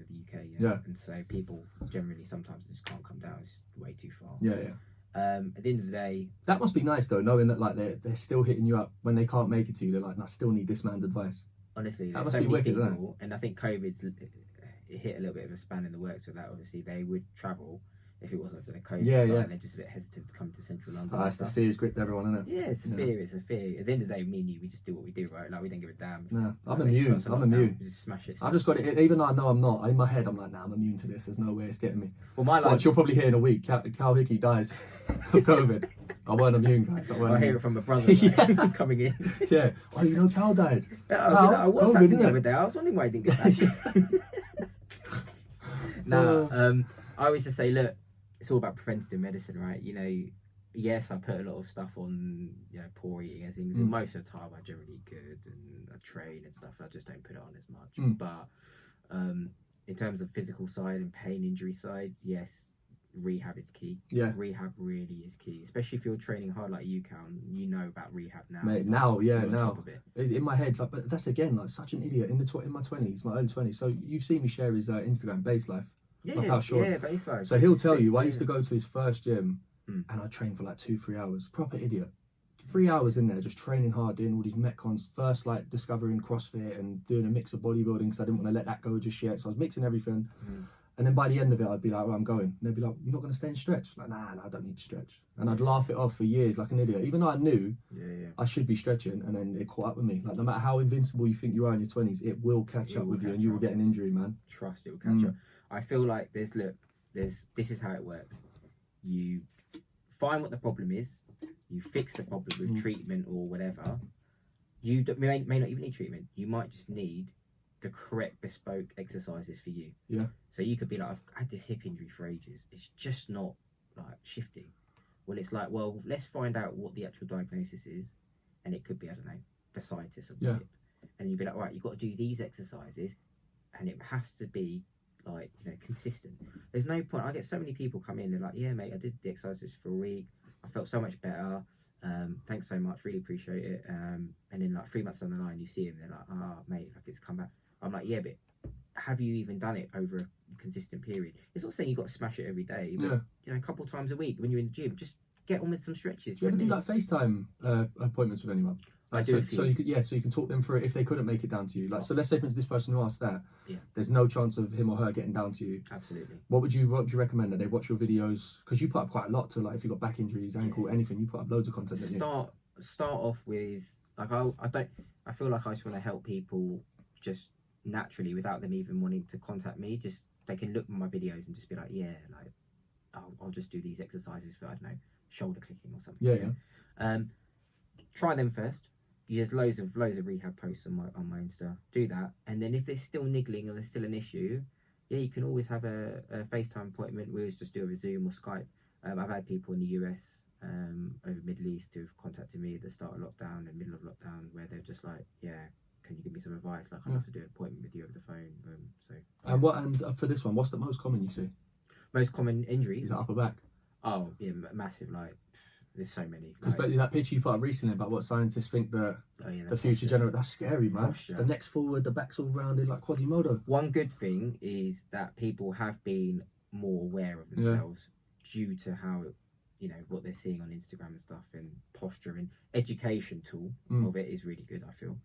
the UK. Yeah. And so people generally sometimes just can't come down. It's way too far. Yeah. At the end of the day, that must be nice though, knowing that like they're still hitting you up when they can't make it to you. They're like, I still need this man's advice. Honestly, that there's must so be many wicked, people, and I think COVID's it hit a little bit of a span in the works with that. Obviously, they would travel if it wasn't for the COVID. Yeah. They're just a bit hesitant to come to central London. That's the fear's gripped everyone, isn't it? Yeah, it's a fear. It's a fear. At the end of the day, me and you, we just do what we do, right? Like we don't give a damn. No, I'm immune. We just smash it. I've just got it. Even though I know I'm not, in my head I'm like, nah, I'm immune to this. There's no way it's getting me. Well, my life. You'll probably hear in a week. Cal Hickey dies of COVID. I weren't immune, guys. I hear it from my brother coming in. Yeah. Oh, you know, Cal died. I was acting the other day. I was wondering why I didn't get that. No, I always just say, look, it's all about preventative medicine, right? You know, yes, I put a lot of stuff on, poor eating and things, and most of the time I generally eat good and I train and stuff. I just don't put it on as much. But in terms of physical side and pain injury side, yes, rehab is key. Yeah, rehab really is key, especially if you're training hard like you can. You know about rehab now, mate. Now. In my head, like, but that's again like such an idiot in my 20s, my early 20s. So you've seen me share his Instagram base life. Base life. So he'll tell you, I used to go to his first gym and I trained for like 2-3 hours. Proper idiot. 3 hours in there, just training hard, doing all these metcons. First, like discovering CrossFit and doing a mix of bodybuilding because I didn't want to let that go just yet. So I was mixing everything. And then by the end of it, I'd be like, well, I'm going. And they'd be like, you're not going to stay and stretch? Like, nah, I don't need to stretch. And I'd laugh it off for years like an idiot, even though I knew I should be stretching. And then it caught up with me. Like, no matter how invincible you think you are in your 20s, it will catch up with you and you will get an injury, man. Trust, it will catch up. I feel like this is how it works. You find what the problem is, you fix the problem with treatment or whatever. You may not even need treatment. You might just need the correct bespoke exercises for you. Yeah. So you could be like, I've had this hip injury for ages. It's just not like shifting. Well, it's like, well, let's find out what the actual diagnosis is, and it could be, I don't know, bursitis of the hip. And you'd be like, all right, you've got to do these exercises, and it has to be like, consistent. There's no point. I get so many people come in, they're like, yeah, mate, I did the exercises for a week. I felt so much better. Thanks so much. Really appreciate it. And then like 3 months down the line, you see him, they're like, mate, like it's come back. I'm like, yeah, but have you even done it over a consistent period? It's not saying you've got to smash it every day, but a couple of times a week when you're in the gym, just get on with some stretches. Do you ever do like FaceTime appointments with anyone? Like, so you can talk them through it if they couldn't make it down to you. Like, so let's say for instance, this person who asked that, there's no chance of him or her getting down to you. Absolutely. What would you recommend that they watch your videos? Because you put up quite a lot to, like, if you've got back injuries, ankle, anything, you put up loads of content. Start off with like I feel like I just want to help people just naturally without them even wanting to contact me. Just they can look at my videos and just be like, I'll just do these exercises for, I don't know, shoulder clicking or something. Try them first. There's loads of rehab posts on my Insta. Do that, and then if there's still niggling or there's still an issue, you can always have a FaceTime appointment. We always just do a Zoom or Skype. I've had people in the US, over Middle East who've contacted me at the start of lockdown and middle of lockdown, where they're just like, can you give me some advice? Like, I'd love to do an appointment with you over the phone. And for this one, what's the most common you see? Most common injuries? Is that upper back? Oh yeah, massive. Like, there's so many. Because that picture you put up recently about what scientists think the future generation, that's scary, man. Posture. The neck's forward, the back's all rounded like Quasimodo. One good thing is that people have been more aware of themselves due to how, what they're seeing on Instagram and stuff, and posture and education tool of it is really good, I feel.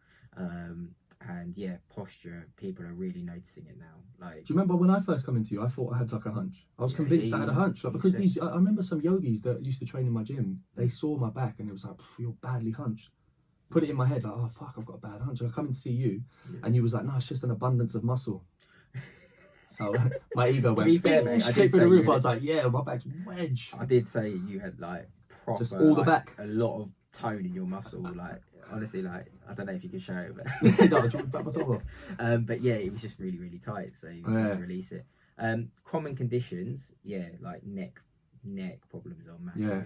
And yeah, posture, people are really noticing it now. Like, do you remember when I first come into you, I thought I had like a hunch. I was convinced I had a hunch. Like, because I remember some yogis that used to train in my gym, they saw my back and it was like, you're badly hunched. Put it in my head like, oh fuck, I've got a bad hunch. And I come in to see you and you was like, no, it's just an abundance of muscle. So my ego went, to be fair, mate, straight through the roof. I was like, yeah, my back's wedge. I did say you had like proper, just all the back, a lot of tone in your muscle. Like, honestly, like, I don't know if you can show it, but but yeah, it was just really, really tight, so you had to release it. Common conditions, like neck problems are massive. Yeah.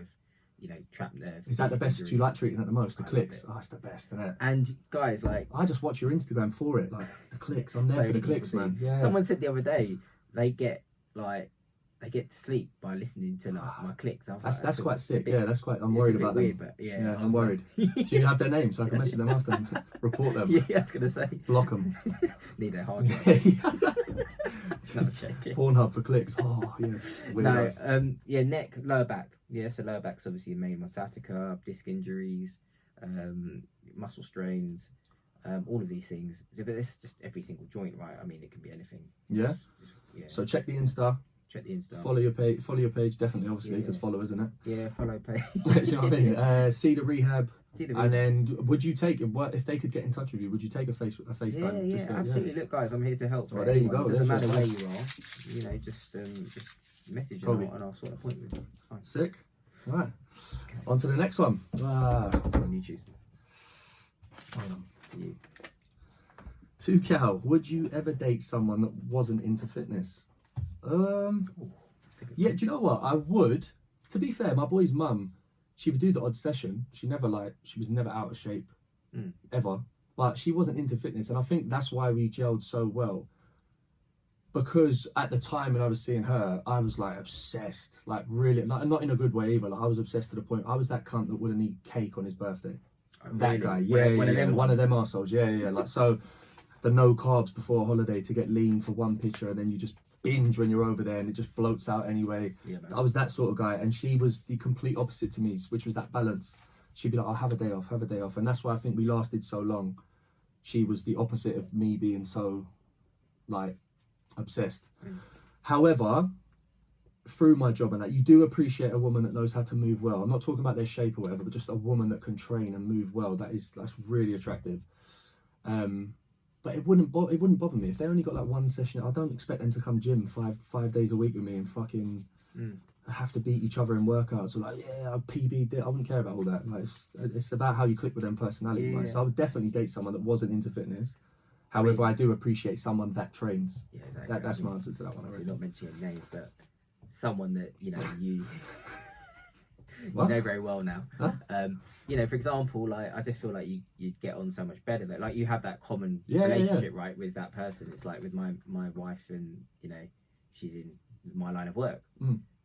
You know, trapped nerves. Is that the best you like treating at the most? The clicks? Oh, it's the best, isn't it? And guys, like, I just watch your Instagram for it, like the clicks. I'm there for the clicks, man. Yeah. Someone said the other day they get to sleep by listening to like my clicks. I was that's quite sick. That's quite. I'm worried about them. Weird, but yeah, I'm worried. Do you have their names so I can message them after and report them? Yeah, I was gonna say block them. Need their hard. Just Pornhub for clicks. Oh yes. No, neck, lower back. Yeah, so lower back's obviously main sciatica, disc injuries, muscle strains, all of these things. But it's just every single joint, right? I mean, it can be anything. Yeah. So check the Insta. Follow your page, definitely, obviously, because follow, isn't it? Yeah, follow page. Do you know what I mean? See the rehab. And then, would you take if they could get in touch with you? Would you take a FaceTime? Yeah, absolutely. Look, guys, I'm here to help. Well, there you go. It doesn't matter where you are. You know, just message and I'll sort of point with you. Fine. Sick. Right. Okay. On to the next one. On YouTube. You. 2Cal, would you ever date someone that wasn't into fitness? Yeah, do you know what? I would. To be fair, my boy's mum, she would do the odd session. She was never out of shape, ever. But she wasn't into fitness, and I think that's why we gelled so well. Because at the time when I was seeing her, I was like obsessed, like really, like, not in a good way either. Like I was obsessed to the point I was that cunt that wouldn't eat cake on his birthday. That guy, one of them arseholes, yeah. Like so, the no carbs before a holiday to get lean for one picture, and then you just binge when you're over there and it just bloats out anyway. I was that sort of guy, and she was the complete opposite to me, which was that balance. She'd be like, I'll have a day off, and that's why I think we lasted so long. She was the opposite of me being so like obsessed. However, through my job and that, you do appreciate a woman that knows how to move well. I'm not talking about their shape or whatever, but just a woman that can train and move well. That's really attractive. But it wouldn't bother me if they only got like one session. I don't expect them to come gym five days a week with me and fucking have to beat each other in workouts or like I PB'd it. I wouldn't care about all that. Like it's about how you click with them personality. Right? So I would definitely date someone that wasn't into fitness. However, I do appreciate someone that trains. Yeah, exactly. That's my answer to that one. Not mentioning names, but someone that you know very well now. Huh? You know, for example, like I just feel like you'd get on so much better. Like you have that common relationship, right, with that person. It's like with my wife, and you know, she's in my line of work,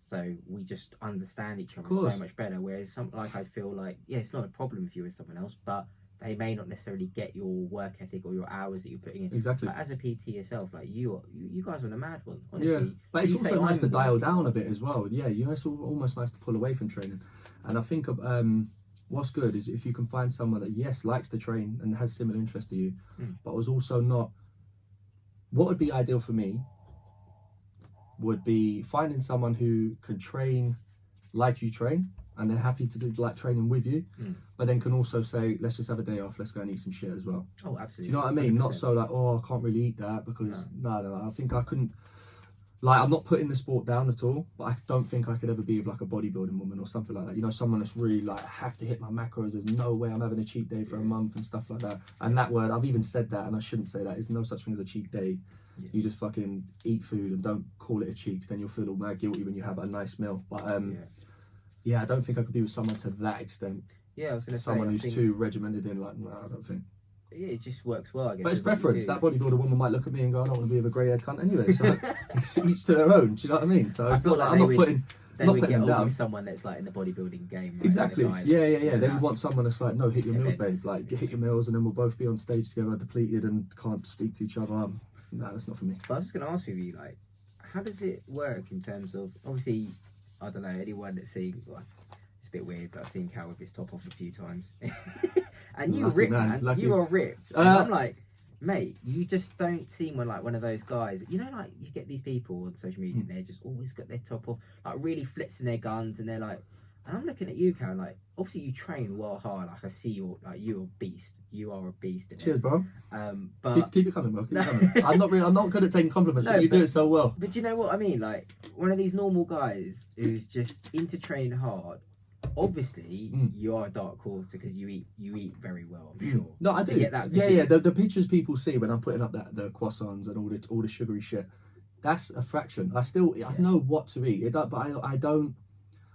so we just understand each other so much better. Whereas I feel like it's not a problem if you're with someone else, but they may not necessarily get your work ethic or your hours that you're putting in. Exactly. Like, as a PT yourself, like you guys are on a mad one. Honestly. Yeah, but it's also nice to dial down a bit as well. Yeah, you know, it's almost nice to pull away from training. And I think what's good is if you can find someone that likes to train and has similar interest to you, but was also not. What would be ideal for me would be finding someone who can train like you train, and they're happy to do like training with you, but then can also say, let's just have a day off, let's go and eat some shit as well. Oh, absolutely. Do you know what I mean? 100%. Not so like, oh, I can't really eat that because no. I think I couldn't. Like, I'm not putting the sport down at all, but I don't think I could ever be with like a bodybuilding woman or something like that. You know, someone that's really like, I have to hit my macros. There's no way I'm having a cheat day for a month and stuff like that. And that word, I've even said that, and I shouldn't say that. There's no such thing as a cheat day. Yeah. You just fucking eat food and don't call it a cheat. Then you'll feel all mad guilty when you have a nice meal. But I don't think I could be with someone to that extent. Yeah, I was going to say someone who's too regimented in. Like, no, I don't think. Yeah, it just works well, I guess. But it's preference. That bodybuilder woman might look at me and go, I don't want to be with a grey-haired cunt anyway. So it's each to their own. Do you know what I mean? So it's not like I'm not putting them down. With someone that's like in the bodybuilding game. Right? Exactly. Yeah. They would want someone that's like, no, hit your meals, babe. Like, hit your meals, and then we'll both be on stage together, depleted, and can't speak to each other. No, that's not for me. But I was just going to ask you, like, how does it work in terms of, obviously, I don't know, anyone that's seeing, well, it's a bit weird, but I've seen Cal with his top off a few times. And you ripped, man. You are ripped. And I'm like, Mate, you just don't seem like one of those guys. You know, like you get these people on social media, and they're just always got their top off, like really flexing their guns, and they're like, and I'm looking at you, Cal, like obviously you train well hard. Like I see you're you're a beast. You are a beast. Cheers, bro. But keep it coming, bro. Keep it coming. I'm not good at taking compliments, but you do it so well. But you know what I mean? Like one of these normal guys who's just into training hard. Obviously, you are a dark horse because you eat very well. I'm sure. No, I do. Get that yeah. The pictures people see when I'm putting up the croissants and all the sugary shit, that's a fraction. I know what to eat. But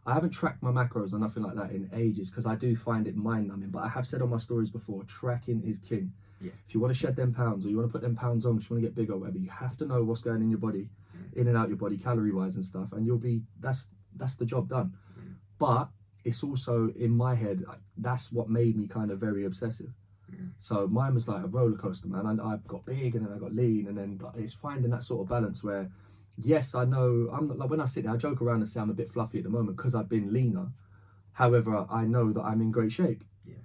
I haven't tracked my macros or nothing like that in ages because I do find it mind numbing. But I have said on my stories before, tracking is king. Yeah. If you want to shed them pounds or you want to put them pounds on because you want to get bigger or whatever, you have to know what's going in your body, in and out your body, calorie wise and stuff, and that's the job done. But it's also in my head, that's what made me kind of very obsessive. So mine was like a roller coaster, man. And I got big and then I got lean, and then it's finding that sort of balance where, yes, I know I'm not, like when I sit there, I joke around and say I'm a bit fluffy at the moment because I've been leaner. However, I know that I'm in great shape. Yeah.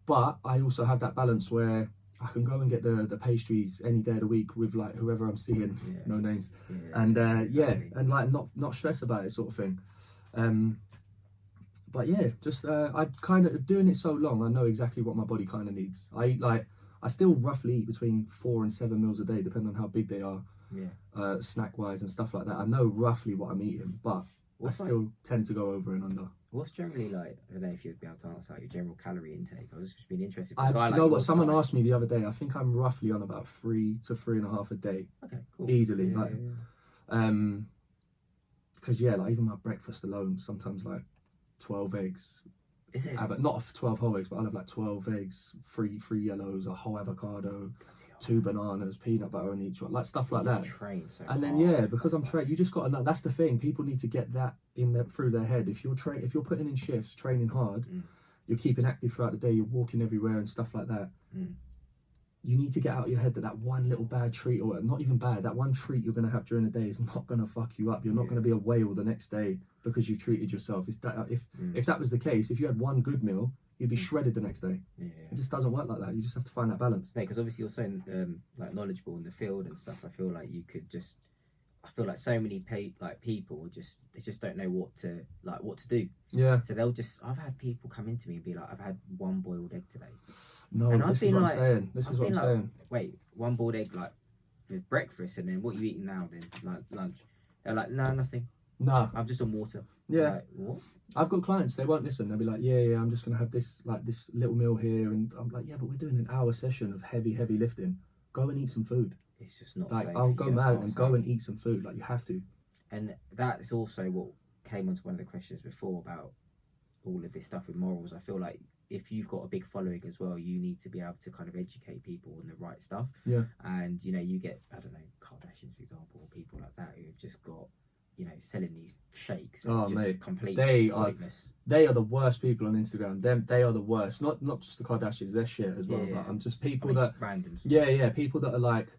But I also have that balance where I can go and get the pastries any day of the week with like whoever I'm seeing, no names, and and like not stress about it, sort of thing. But yeah, just I kind of doing it so long, I know exactly what my body kind of needs. I still roughly eat between 4 and 7 meals a day, depending on how big they are, snack wise and stuff like that. I know roughly what I'm eating, but I still tend to go over and under. What's generally like? I don't know if you'd be able to answer your general calorie intake. I was just being interested. Do you know what? Someone asked me the other day. I think I'm roughly on about 3 to 3.5 a day. Okay, cool. Easily, because like even my breakfast alone, sometimes like 12 eggs. Is it? Not 12 whole eggs, but I'll have like 12 eggs, three yellows, a whole avocado, 2 bananas, peanut butter on each one, like stuff like that. And then because I'm trained, you just got to know. That's the thing. People need to get that through their head. If you're putting in shifts, training hard, you're keeping active throughout the day, you're walking everywhere and stuff like that. You need to get out of your head that one little bad treat, or not even bad, that one treat you're going to have during the day is not going to fuck you up. You're not going to be a whale the next day because you've treated yourself. If that was the case, if you had one good meal, you'd be shredded the next day. It just doesn't work like that. You just have to find that balance. Yeah, because obviously you're so like knowledgeable in the field and stuff. I feel like you could just. I feel like so many people they just don't know what to do. Yeah. So they'll just. I've had people come into me and be like, "I've had one boiled egg today." No, and this is what I'm saying. This is what I'm saying. Wait, one boiled egg like for breakfast, and then what you eating now? Then like lunch? They're like, "No, nothing. No, I'm just on water." Yeah. Like, what? I've got clients. They won't listen. They'll be like, "Yeah, I'm just gonna have this little meal here," and I'm like, "Yeah, but we're doing an hour session of heavy lifting. Go and eat some food." It's just not like safe. I'll go mad and go and eat some food. Like you have to. And that's also what came onto one of the questions before about all of this stuff with morals. I feel like if you've got a big following as well, you need to be able to kind of educate people on the right stuff. Yeah. And you get, I don't know, Kardashians for example, or people like that who've just got, selling these shakes. Oh just mate, completely pointless. They are the worst people on Instagram. They are the worst. Not just the Kardashians. They're shit as well. Yeah. But I'm just people that randoms. Yeah. People that are like,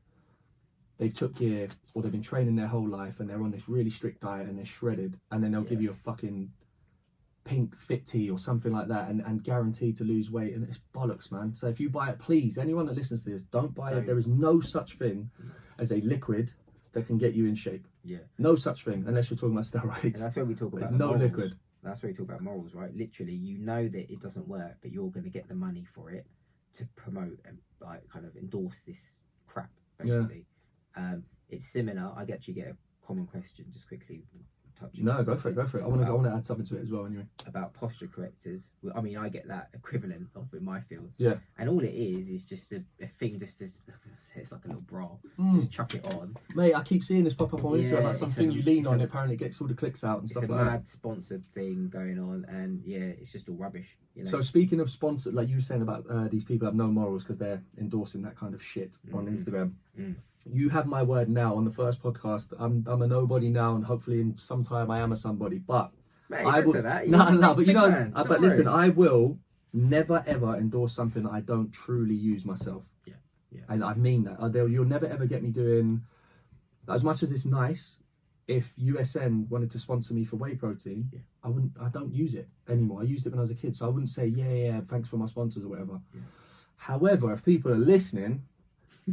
they've took gear or they've been training their whole life and they're on this really strict diet and they're shredded, and then they'll give you a fucking pink fit tea or something like that and guaranteed to lose weight, and it's bollocks, man. So if you buy it, please, anyone that listens to this, don't buy it. There is no such thing as a liquid that can get you in shape. Yeah. No such thing, unless you're talking about steroids. And that's where we talk about There's no morals. liquid. That's where we talk about morals, right? Literally, you know that it doesn't work, but you're going to get the money for it to promote and kind of endorse this crap, basically. Yeah. It's similar. I actually get a common question just quickly. No, go for it. I want to add something to it as well. Anyway, about posture correctors. I mean, I get that equivalent of in my field. Yeah. And all it is just a thing. Just to, it's like a little bra. Just chuck it on. Mate, I keep seeing this pop up on Instagram. Like something you lean on. Apparently, it gets all the clicks out and stuff like that. It's a mad sponsored thing going on, and it's just all rubbish. So speaking of sponsored, like you were saying about these people have no morals because they're endorsing that kind of shit on Instagram. You have my word now on the first podcast. I'm a nobody now, and hopefully in some time I am a somebody. But mate, I will. But you know, but listen, I will never ever endorse something that I don't truly use myself. Yeah. And I mean that. You'll never ever get me doing, as much as it's nice. If USN wanted to sponsor me for whey protein, I don't use it anymore. I used it when I was a kid, so I wouldn't say thanks for my sponsors or whatever. Yeah. However, if people are listening,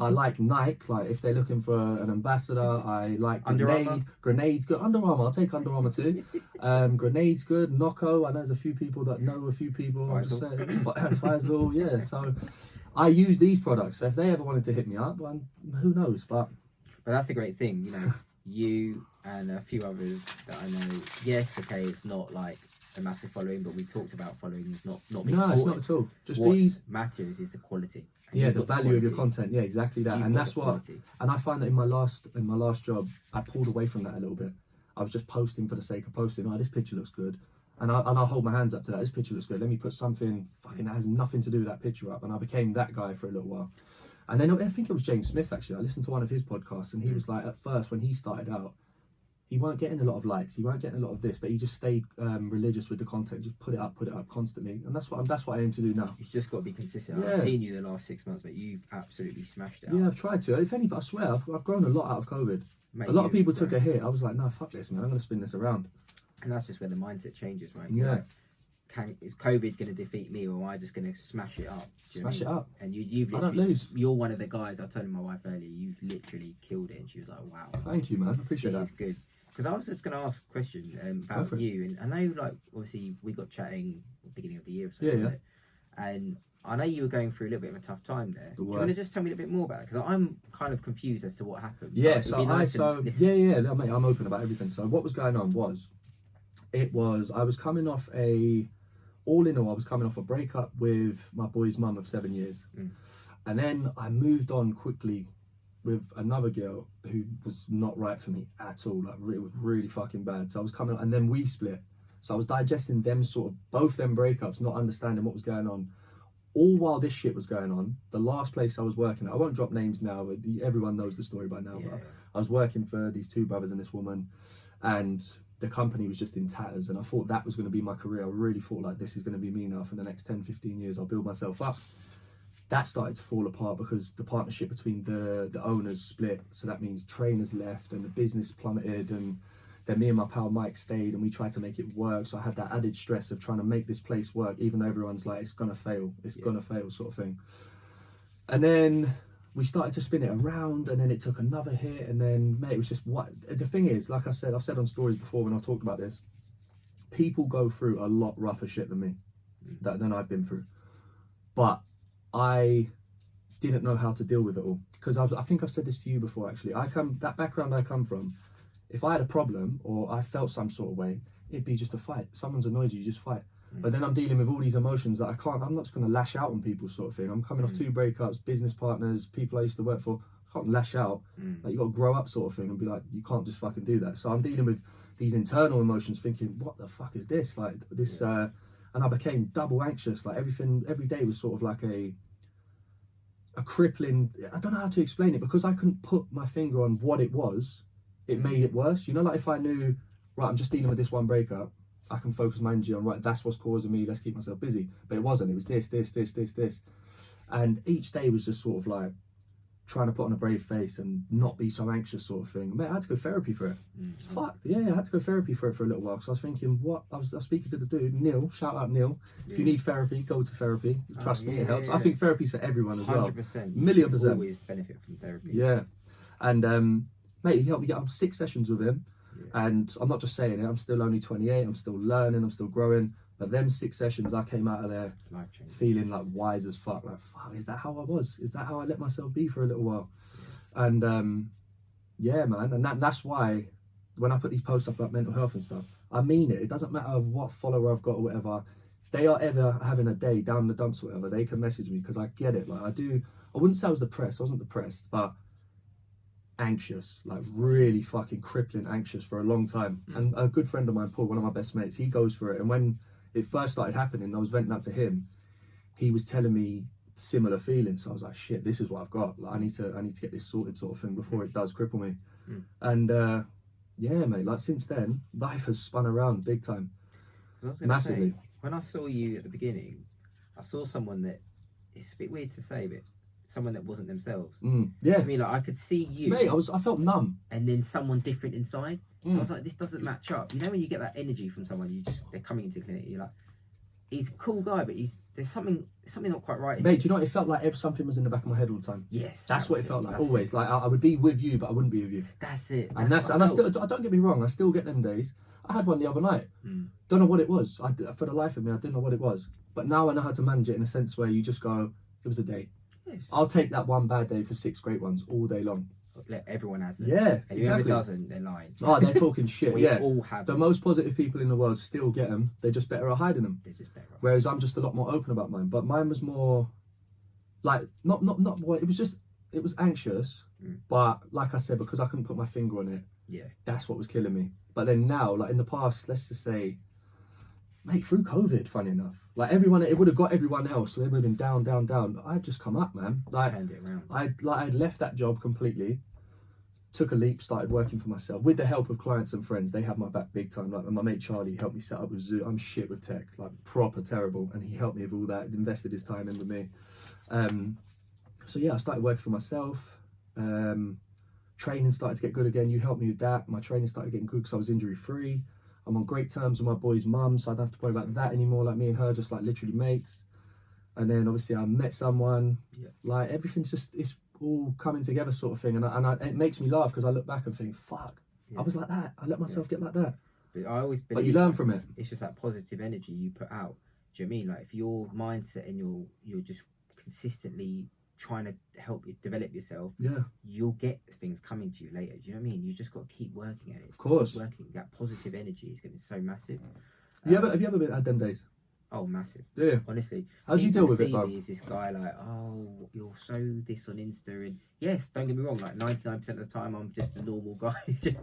I like Nike. Like if they're looking for an ambassador, I like Under Armour? Grenade's good. Under Armour, I'll take Under Armour too. Grenade's good. Nocco, I know there's a few people that know a few people. I'm just saying, Faisal, yeah. So I use these products. So if they ever wanted to hit me up, well, who knows? But that's a great thing, you know. You and a few others that I know. Yes, okay, it's not like a massive following, but we talked about following not being no, it's important. not at all. Just what be matters is the quality. And yeah, the value of your content. Yeah, exactly that. And that's what. And I find that in my last job, I pulled away from that a little bit. I was just posting for the sake of posting. Oh, this picture looks good, and I'll hold my hands up to that. This picture looks good. Let me put something fucking that has nothing to do with that picture up. And I became that guy for a little while. And then I think it was James Smith actually. I listened to one of his podcasts, and he was like, at first when he started out, he weren't getting a lot of likes, he weren't getting a lot of this, but he just stayed religious with the content, just put it up constantly, and that's what I aim to do now. You've just got to be consistent. Yeah. I've seen you the last 6 months, but you've absolutely smashed it. Yeah, I've tried to. If anything, I swear, I've grown a lot out of COVID. Mate, a lot of people took a hit. I was like, no, fuck this, man. I'm going to spin this around. And that's just where the mindset changes, right? Yeah. Like, is COVID going to defeat me, or am I just going to smash it up? Smash it up. And you've I don't lose. You're one of the guys. I told my wife earlier, you've literally killed it, and she was like, wow. Thank you, man. I appreciate that. This is good. Because I was just going to ask a question about you, and I know, like, obviously we got chatting at the beginning of the year or something. Yeah. And I know you were going through a little bit of a tough time there. Do you want to just tell me a little bit more about it? Because I'm kind of confused as to what happened. Yeah, mate, I'm open about everything. So what was going on was, I was coming off a breakup with my boy's mum of 7 years. And then I moved on quickly with another girl who was not right for me at all. Like, it was really fucking bad. So I was coming, and then we split. So I was digesting them both them breakups, not understanding what was going on. All while this shit was going on, the last place I was working at, I won't drop names now, but everyone knows the story by now. Yeah. But I was working for these two brothers and this woman, and the company was just in tatters. And I thought that was going to be my career. I really thought, like, this is going to be me now for the next 10, 15 years. I'll build myself up. That started to fall apart because the partnership between the owners split. So that means trainers left and the business plummeted, and then me and my pal Mike stayed, and we tried to make it work. So I had that added stress of trying to make this place work, even though everyone's like, it's gonna fail, gonna fail sort of thing. And then we started to spin it around, and then it took another hit, and then, mate, it was just what the thing is, like I said, I've said on stories before when I've talked about this, people go through a lot rougher shit than me, than I've been through. But I didn't know how to deal with it all, because I think I've said this to you before actually. That background I come from, if I had a problem or I felt some sort of way, it'd be just a fight. Someone's annoyed you just fight. But then I'm dealing with all these emotions that I'm not just going to lash out on people sort of thing. I'm coming off 2 breakups, business partners, people I used to work for. I can't lash out. Like, you got to grow up sort of thing and be like, you can't just fucking do that. So I'm dealing with these internal emotions, thinking, what the fuck is this? Like this, and I became double anxious. Like every day was sort of like a crippling, I don't know how to explain it, because I couldn't put my finger on what it was. It made it worse. You know, like if I knew, right, I'm just dealing with this one breakup, I can focus my energy on, right, that's what's causing me, let's keep myself busy. But it wasn't. It was this. And each day was just sort of like trying to put on a brave face and not be so anxious sort of thing. Mate, I had to go therapy for it. It's fucked. Yeah, I had to go therapy for it for a little while. So I was thinking, I was speaking to the dude, Neil, shout out Neil. If you need therapy, go to therapy. Trust me, it helps. I think therapy's for everyone as well. 100%. Million percent. Always benefit from therapy. Yeah. And mate, he helped me get 6 sessions with him. And I'm not just saying it, I'm still only 28, I'm still learning, I'm still growing. But them 6 sessions, I came out of there feeling like wise as fuck. Like, fuck, is that how I was? Is that how I let myself be for a little while? And yeah, man. And that's why when I put these posts up about mental health and stuff, I mean it. It doesn't matter what follower I've got or whatever. If they are ever having a day down in the dumps or whatever, they can message me, because I get it. Like, I wouldn't say I was depressed. I wasn't depressed, but anxious, like really fucking crippling anxious for a long time. And a good friend of mine, Paul, one of my best mates, he goes for it. And when it first started happening, I was venting out to him. He was telling me similar feelings. So I was like, shit, this is what I've got. Like, I need to get this sorted sort of thing before it does cripple me. And yeah, mate, like since then, life has spun around big time. Massively. When I saw you at the beginning, I saw someone that, it's a bit weird to say, but someone that wasn't themselves. Yeah. I mean, like, I could see you. Mate, I felt numb. And then someone different inside. So I was like, this doesn't match up. You know when you get that energy from someone, they're coming into the clinic, you're like, he's a cool guy, but there's something not quite right. Mate, do you know what? It felt like something was in the back of my head all the time. Yes, that's what it felt like. Always, like I would be with you, but I wouldn't be with you. That's it. And I still, don't get me wrong, I still get them days. I had one the other night. Don't know what it was. For the life of me, I didn't know what it was. But now I know how to manage it in a sense where you just go, it was a day. Yes. I'll take that one bad day for 6 great ones all day long. Everyone has it. Yeah, and exactly. whoever doesn't, they're lying. Oh, they're talking shit. We yeah, all have the most positive people in the world still get them. They're just better at hiding them. They're just better. Whereas I'm just a lot more open about mine. But mine was more like not more. It was anxious, but like I said, because I couldn't put my finger on it. Yeah, that's what was killing me. But then now, like in the past, let's just say, mate, through COVID, funny enough, like everyone, it would have got everyone else. So they would have been down. But I'd just come up, man. Like I'd left that job completely. Took a leap, started working for myself with the help of clients and friends. They had my back big time. Like my mate Charlie helped me set up with Zoom. I'm shit with tech, like proper terrible, and he helped me with all that. Invested his time in with me. So yeah, I started working for myself. Training started to get good again. You helped me with that. My training started getting good because I was injury free. I'm on great terms with my boy's mum, so I don't have to worry about that anymore. Like me and her, just like literally mates. And then obviously I met someone. Yeah. Like everything's just it's all coming together sort of thing, and it makes me laugh because I look back and think, fuck, I was like that. I let myself get like that. But I always believe, but you learn from it. It's just that positive energy you put out. Do you know what I mean? Like if your mindset and you're just consistently trying to help you develop yourself, you'll get things coming to you later. Do you know what I mean? You just got to keep working at it. Of course, working that positive energy is going to be so massive. Have you ever had them days? Oh, massive. Yeah. Honestly. How do you deal with it, bro? Is this guy like, oh, you're so this on Insta, and yes, don't get me wrong, like 99% of the time I'm just a normal guy, just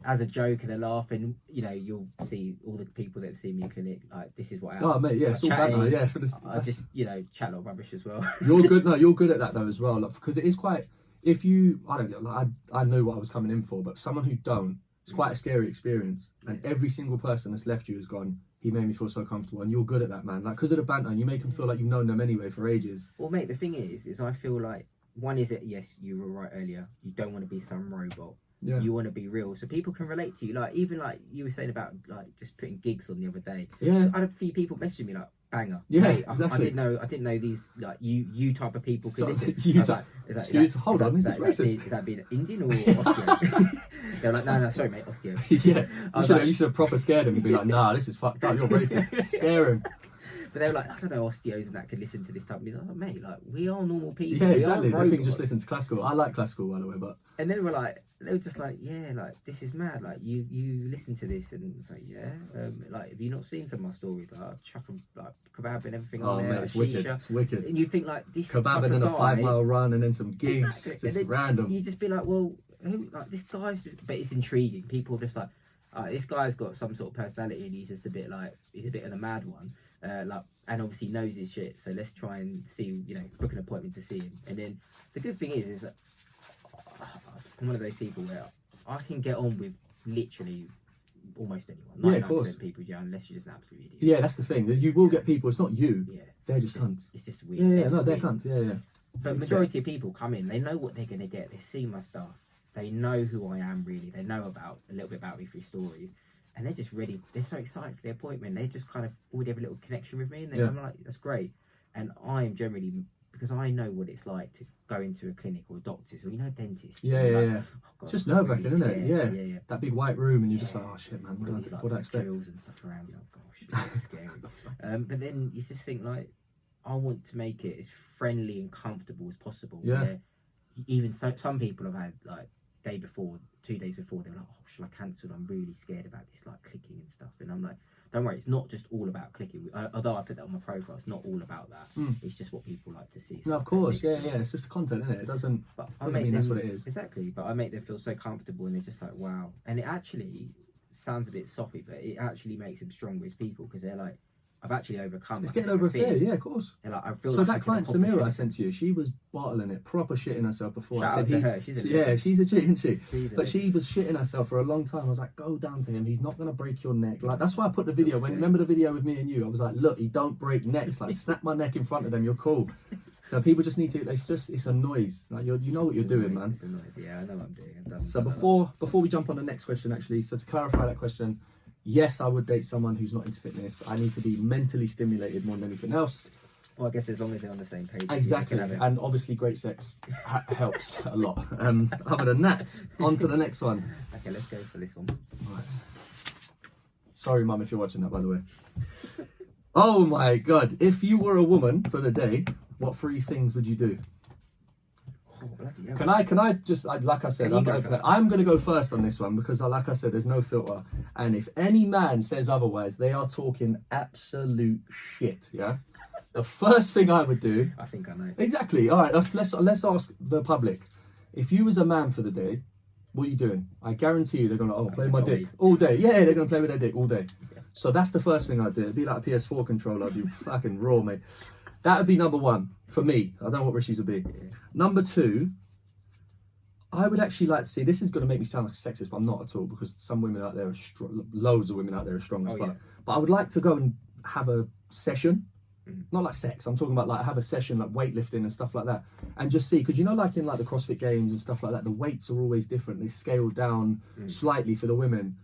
as a joke and a laugh, and you know, you'll see all the people that see me in clinic, like this is what I am. Oh mate, yeah, it's all banter, yeah. I just, you know, chat a lot of rubbish as well. You're good, no, you're good at that though as well, because it is quite, if you, I don't get, like, I know what I was coming in for, but someone who don't, it's quite a scary experience, and every single person that's left you has gone, he made me feel so comfortable, and you're good at that, man. Like, because of the banter, and you make them feel like you've known them anyway for ages. Well, mate, the thing is I feel like, one is that, yes, you were right earlier, you don't want to be some robot. Yeah. You want to be real, so people can relate to you. Like, even like you were saying about like just putting gigs on the other day. Yeah. So I had a few people messaging me like, banger. Yeah, hey, exactly. I didn't know these like you type of people could listen. Hold on, is that being Indian or Austrian? They're like, no, sorry, mate, osteo. Yeah, you should have proper scared him and be like, nah, this is fucked up. You're racist. Scare him. But they were like, I don't know, osteos and that could listen to this type of music. I was like, mate, like we are normal people. Yeah, exactly. They think just listen to classical. I like classical, by the way, but. And then they were just like, yeah, like this is mad. Like you listen to this, and it's like, yeah, like have you not seen some of my stories? Like I chuck them like kebab and everything on there. Mate, it's wicked. It's wicked. And you think like this kebab and then a 5-mile run and then some gigs, exactly. Just random. You just be like, well, who? Like this guy's just, but it's intriguing. People just like, this guy's got some sort of personality, and he's just a bit of a mad one. Like, and obviously knows his shit, so let's try and see, you know, book an appointment to see him. And then the good thing is that I'm one of those people where I can get on with literally almost anyone. 99% of people, unless you're just an absolute idiot. Yeah, that's the thing. You will get people, it's not you. Yeah. They're just cunts. It's just weird. Yeah, they're cunts. Yeah. But majority of people come in, they know what they're going to get. They see my stuff. They know who I am, really. They know a little bit about me through stories. And they're just ready. They're so excited for the appointment. They just kind of already have a little connection with me. And I'm like, that's great. And I am generally, because I know what it's like to go into a clinic or a doctor's or, dentists. Yeah. Oh God, just nerve-wracking, isn't it? Yeah. That big white room and you're just like, oh shit, man, what do I expect? Drills and stuff around you. Oh gosh, it's scary. But then you just think like, I want to make it as friendly and comfortable as possible. Yeah. Even some people have had like, 2 days before, they were like, oh, shall I cancel? I'm really scared about this, like clicking and stuff. And I'm like, don't worry, it's not just all about clicking. Although I put that on my profile, it's not all about that. It's just what people like to see. No, of course, yeah. It's just the content, isn't it? It doesn't mean that's what it is. Exactly, but I make them feel so comfortable, and they're just like, wow. And it actually sounds a bit soppy, but it actually makes them stronger as people, because they're like, I've actually overcome. It's getting over a fear, yeah, of course. Like, I feel so like that client Samira I sent to you, she was bottling it, proper shitting herself before. Shout out to her. She's a chick, isn't she? But she was shitting herself for a long time. I was like, go down to him. He's not gonna break your neck. Like that's why I put the video. Remember the video with me and you? I was like, look, he don't break necks. Like snap my neck in front of them. You're cool. So people just need to. It's a noise. Like you know what you're doing, man. It's a noise. Yeah, I know what I'm doing. So before we jump on the next question, actually, so to clarify that question. yes, I would date someone who's not into fitness. I need to be mentally stimulated more than anything else. Well, I guess as long as they're on the same page. Exactly, and obviously great sex helps a lot. Other than that, on to the next one. Okay, let's go for this one. Right. Sorry, Mum, if you're watching that, by the way. Oh my God! If you were a woman for the day, what 3 things would you do? Oh, bloody hell. Can I just, like I said, I'm going to go first on this one because, like I said, there's no filter. And if any man says otherwise, they are talking absolute shit. Yeah. The first thing I would do. I think I know. Exactly. All right. Let's ask the public. If you was a man for the day, what are you doing? I guarantee you they're going to play my dick all day. Yeah, they're going to play with their dick all day. Yeah. So that's the first thing I'd do. It'd be like a PS4 controller. I'd be fucking raw, mate. That would be number 1 for me. I don't know what Rishi's would be. Yeah. Number 2, I would actually like to see. This is going to make me sound like a sexist, but I'm not at all because some women out there are loads of women out there are strong as fuck. Yeah. But I would like to go and have a session. Not like sex, I'm talking about like have a session like weightlifting and stuff like that, and just see, because like in like the CrossFit games and stuff like that, the weights are always different. They scale down slightly for the women,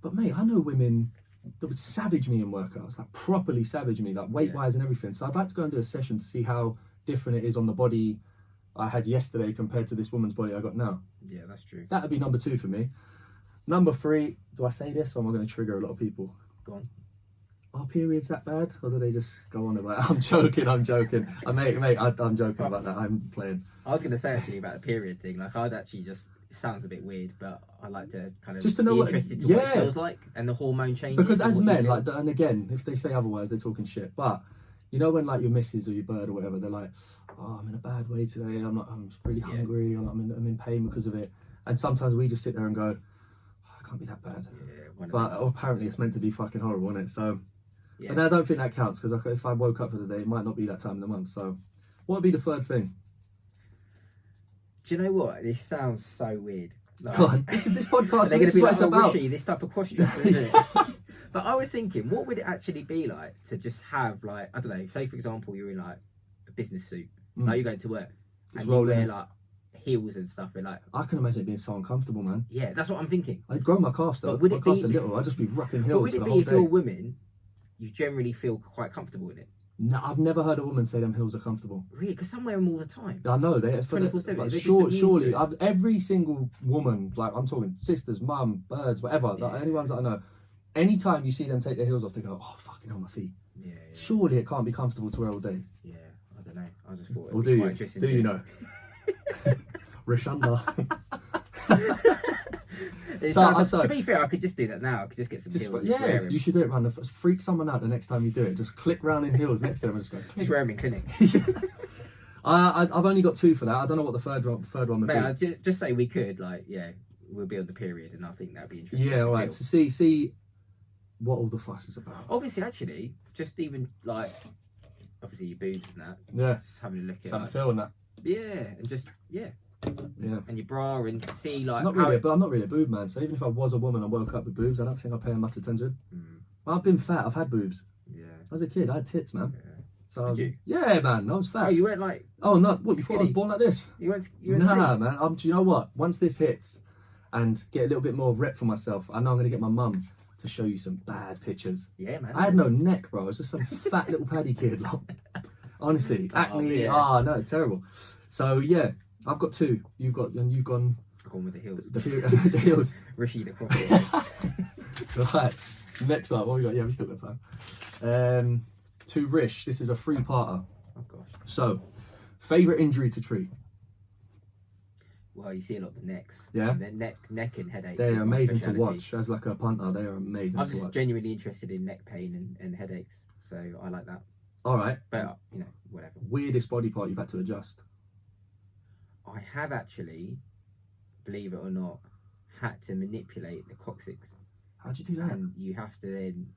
but mate, I know women that would savage me in workouts, like properly savage me, like weight wise and everything. So I'd like to go and do a session to see how different it is on the body I had yesterday compared to this woman's body I got now. Yeah, that's true. That would be number 2 for me. Number 3, do I say this or am I going to trigger a lot of people? Go on. Are periods that bad, or do they just go on about it? I'm joking. I'm joking, I'm joking about that. I'm playing. I was going to say actually about the period thing. Like, I'd actually just, it sounds a bit weird, but I like to kind of just to know be interested to what it feels like and the hormone changes. Because as men, like, and again, if they say otherwise, they're talking shit. But you know when like your missus or your bird or whatever, they're like, "Oh, I'm in a bad way today. I'm really hungry. I'm in pain because of it." And sometimes we just sit there and go, "Oh, it can't be that bad." Yeah, but apparently it's meant to be fucking horrible, isn't it? So. Yeah. And I don't think that counts because if I woke up for the day, it might not be that time of the month. So, what would be the 3rd thing? Do you know what? This sounds so weird. Like, go on. This podcast. They're going to be like, Rishi, this type of question, isn't it? But I was thinking, what would it actually be like to just have, like, I don't know, say for example, you're in like a business suit, like you're going to work, just and you wear like heels and stuff. And like, I can imagine it being so uncomfortable, man. Yeah, that's what I'm thinking. I'd grow my calves though. My calves a little. I'd just be rocking heels. But would it be if you're a woman? You generally feel quite comfortable in it. No, I've never heard a woman say them heels are comfortable. Really? Because some wear them all the time. I know they 24/7. Surely, every single woman, like I'm talking sisters, mum, birds, whatever, like any ones that I know, anytime you see them take their heels off, they go, "Oh, fucking hell, my feet." Yeah. Surely it can't be comfortable to wear all day. Yeah, I don't know. I just thought. Or do you? Do you know? Rishanda. To be fair, I could just do that now. I could just get some heels. Yeah, you should do it, man. Freak someone out the next time you do it. Just click round in heels next to them and just go. Just wear them in clinic. I've only got 2 for that. I don't know what the third one would be. Mate, just say we could, like, we'll be on the period, and I think that'd be interesting. Yeah, all right. To see what all the fuss is about. Obviously, actually, just even like, obviously your boobs and that. Yeah. Just having a look at. Some feel and that. Yeah, and just yeah, and your bra and see like. But I'm not really a boob man. So even if I was a woman and woke up with boobs, I don't think I'd pay much attention. Well, I've been fat. I've had boobs. Yeah. As a kid, I had tits, man. Yeah. So Did you? Yeah, man. I was fat. Oh, you weren't like. Oh no! What you thought I was born like this? You weren't nah, man. Do you know what? Once this hits, and get a little bit more rep for myself, I know I'm gonna get my mum to show you some bad pictures. Yeah, man. I had no neck, bro. I was just some fat little paddy kid. Like, honestly, acne. No, it's terrible. So yeah, I've got 2. You've gone. I've gone with the heels. The heels. Rishi the CrossFit. Right. Next up, what we got? Yeah, we still got time. To Rish, this is a 3-parter. Oh gosh. So, favourite injury to treat? Well, you see a lot of the necks. Yeah. And then neck and headaches. They're amazing to watch. As like a punter, they are amazing to watch. I'm just genuinely interested in neck pain and headaches, so I like that. All right. But whatever. Weirdest body part you've had to adjust? I have actually, believe it or not, had to manipulate the coccyx. How'd you do that? And you have to then,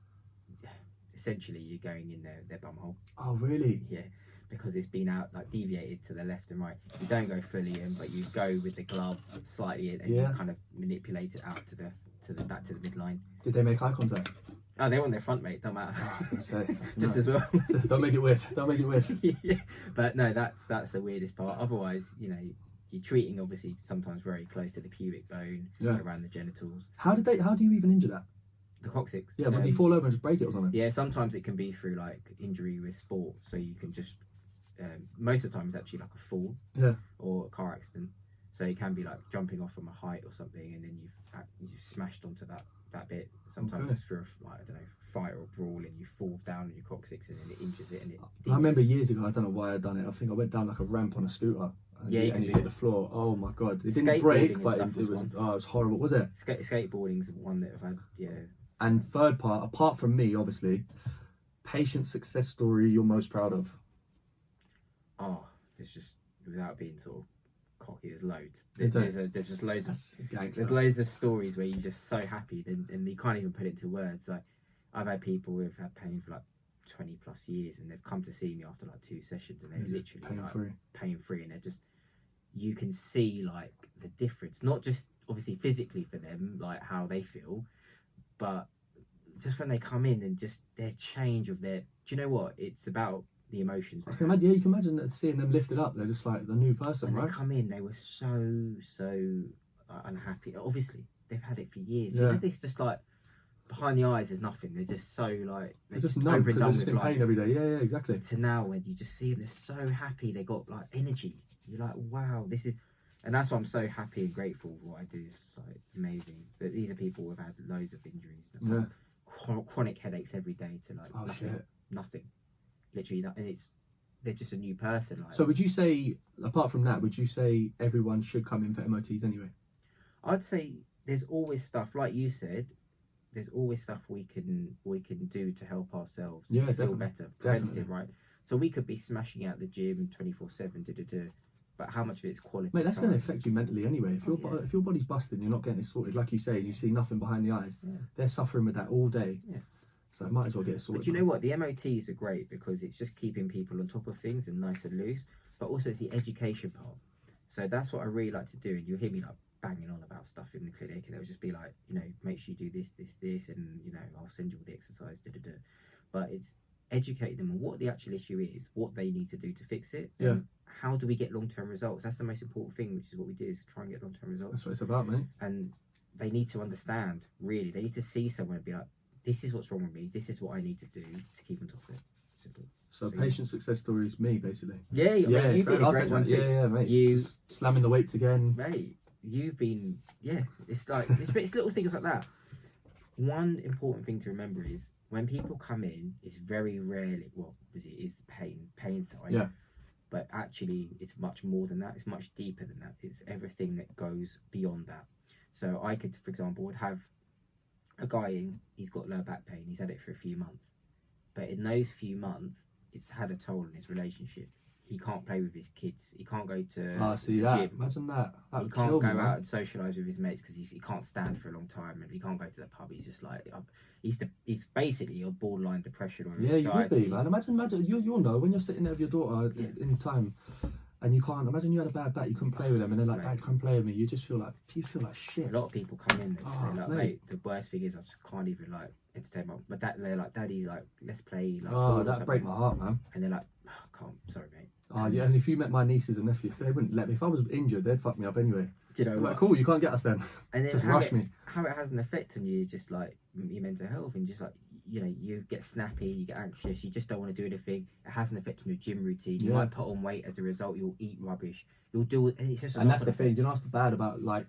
essentially, you're going in their bum hole. Oh, really? Yeah, because it's been out, like, deviated to the left and right. You don't go fully in, but you go with the glove slightly in, and you kind of manipulate it out back to the midline. Did they make eye contact? Oh, they're on their front, mate. Don't matter. I was going to say. Just as well. Don't make it weird. Don't make it weird. Yeah. But no, that's the weirdest part. Otherwise, you're treating obviously sometimes very close to the pubic bone, around the genitals. How do you even injure that? The coccyx. Yeah, but do you fall over and just break it or something? Yeah, sometimes it can be through like injury with sport, so you can just most of the time it's actually like a fall, or a car accident. So it can be like jumping off from a height or something, and then you've smashed onto that bit. Sometimes it's through I don't know, fight or brawl, and you fall down on your coccyx, and then it injures it. I remember years ago, I don't know why I'd done it. I think I went down like a ramp on a scooter. And you hit the floor. Oh my god! It didn't break, but it was horrible. Was it? Skateboarding's one that I've had. Yeah. And third part, apart from me, obviously, patient success story you're most proud of. Oh, there's just, without being sort of cocky, there's loads. There's just loads there's loads of stories where you're just so happy, and you can't even put it into words. Like, I've had people who've had pain for like 20 plus years, and they've come to see me after like 2 sessions, and they're literally pain free, and they're just, you can see like the difference, not just obviously physically for them, like how they feel, but just when they come in and just their change of their, do you know what? It's about the emotions. I can imagine, you can imagine that seeing them lifted up, they're just like a new person, when right? They come in, they were so unhappy. Obviously, they've had it for years. Yeah. You know, this just like behind the eyes, there's nothing. They're just so like they're just numb because they're just in pain every day. Yeah, exactly. To now, when you just see them, they're so happy. They got like energy. You're like, wow, this is, and that's why I'm so happy and grateful for what I do. It's like amazing. But these are people who've had loads of injuries, chronic headaches every day to like nothing, literally, and they're just a new person. Like, so would you say, apart from that, would you say everyone should come in for MOTs anyway? I'd say there's always stuff, like you said, there's always stuff we can do to help ourselves feel better, preventative, right? So we could be smashing out the gym 24/7, but how much of it's quality? Mate, that's going to affect you mentally anyway. If your body's busted and you're not getting it sorted, like you say, you see nothing behind the eyes, they're suffering with that all day. Yeah. So I might as well get it sorted. But you know what? The MOTs are great because it's just keeping people on top of things and nice and loose, but also it's the education part. So that's what I really like to do. And you'll hear me like banging on about stuff in the clinic, and it'll just be like, you know, make sure you do this, and you know, I'll send you all the exercise, But it's educate them on what the actual issue is, what they need to do to fix it, and how do we get long-term results. That's the most important thing, which is what we do, is try and get long-term results. That's what it's about, mate. And they need to understand, really, they need to see someone and be like, this is what's wrong with me, this is what I need to do to keep on top of it. Simple. So patient success story is me, basically. Yeah, you've been a great one too. Yeah, mate. Just slamming the weights again. Mate, you've been, it's like, it's little things like that. One important thing to remember is, when people come in, it's very rarely, well, obviously it is pain side. Yeah. But actually, it's much more than that. It's much deeper than that. It's everything that goes beyond that. So I could, for example, would have a guy in, he's got lower back pain. He's had it for a few months. But in those few months, it's had a toll on his relationship. He can't play with his kids. He can't go to the gym. Imagine that. He can't go out and socialise with his mates because he can't stand for a long time, and he can't go to the pub. He's just like, he's basically on borderline depression or anxiety. Yeah, you would be, man. Imagine you'll know when you're sitting there with your daughter in time, and you can't. Imagine you had a bad back, you couldn't play with them, and they're like, Dad, come play with me. You feel like shit. A lot of people come in and say like, mate, the worst thing is I just can't even like entertain my dad. They're like, Daddy, like, let's play. Like, that'd break my heart, man. And they're like, oh, can't. Sorry, mate. Yeah, and if you met my nieces and nephews, they wouldn't let me. If I was injured, they'd fuck me up anyway. Do you know what? Like, cool, you can't get us then. And then just rush me. How it has an effect on you, just like your mental health, and just like, you know, you get snappy, you get anxious, you just don't want to do anything. It has an effect on your gym routine. You might put on weight as a result. You'll eat rubbish. You'll do it, and it's just. And that's the thing. Do you know what's bad about like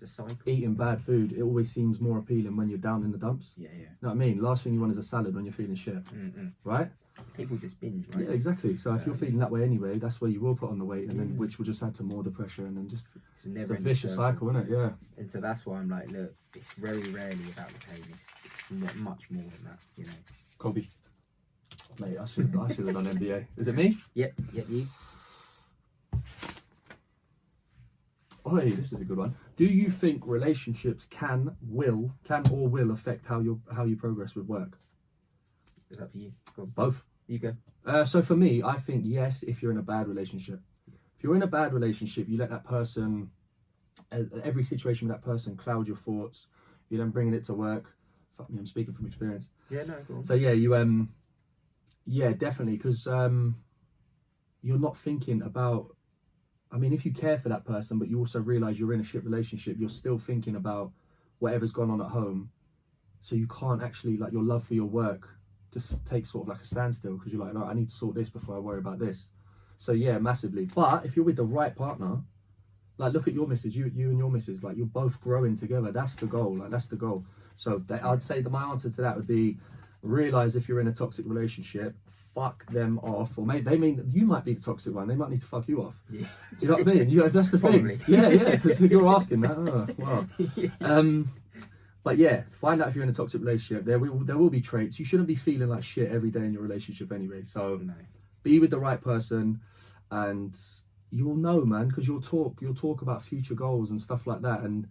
eating bad food? It always seems more appealing when you're down in the dumps. Yeah. You know what I mean? Last thing you want is a salad when you're feeling shit, right? People just binge, right? Yeah, exactly. So if you're feeling that way anyway, that's where you will put on the weight, and then which will just add to more depression, and just it's a vicious cycle, isn't it? Yeah. And so that's why I'm like, look, it's very rarely about the pain. It's much more than that, you know. Kobe, mate, I should have done MBA. Is it me? Yep, you. Oh, hey, this is a good one. Do you think relationships can or will affect how you progress with work? Is that for you? Go on. Both. You go. So for me, I think yes, if you're in a bad relationship. If you're in a bad relationship, you let that person, every situation with that person cloud your thoughts. You then bringing it to work. Fuck me, I'm speaking from experience. Yeah, no, go on. So yeah, you definitely, because you're not thinking about, I mean, if you care for that person, but you also realise you're in a shit relationship, you're still thinking about whatever's gone on at home, So you can't actually, like, your love for your work just takes sort of like a standstill because you're like, no, I need to sort this before I worry about this. So yeah, massively. But if you're with the right partner, like, look at your missus, you and your missus, like, you're both growing together. That's the goal. Like, that's the goal. So I'd say that my answer to that would be, realize if you're in a toxic relationship, fuck them off. Or you might be the toxic one. They might need to fuck you off. Yeah. Do you know what I mean? That's the thing. Yeah, because if you're asking that, wow. Yeah. But yeah, find out if you're in a toxic relationship. There will be traits. You shouldn't be feeling like shit every day in your relationship anyway. So be with the right person, and you'll know, man, because you'll talk about future goals and stuff like that, and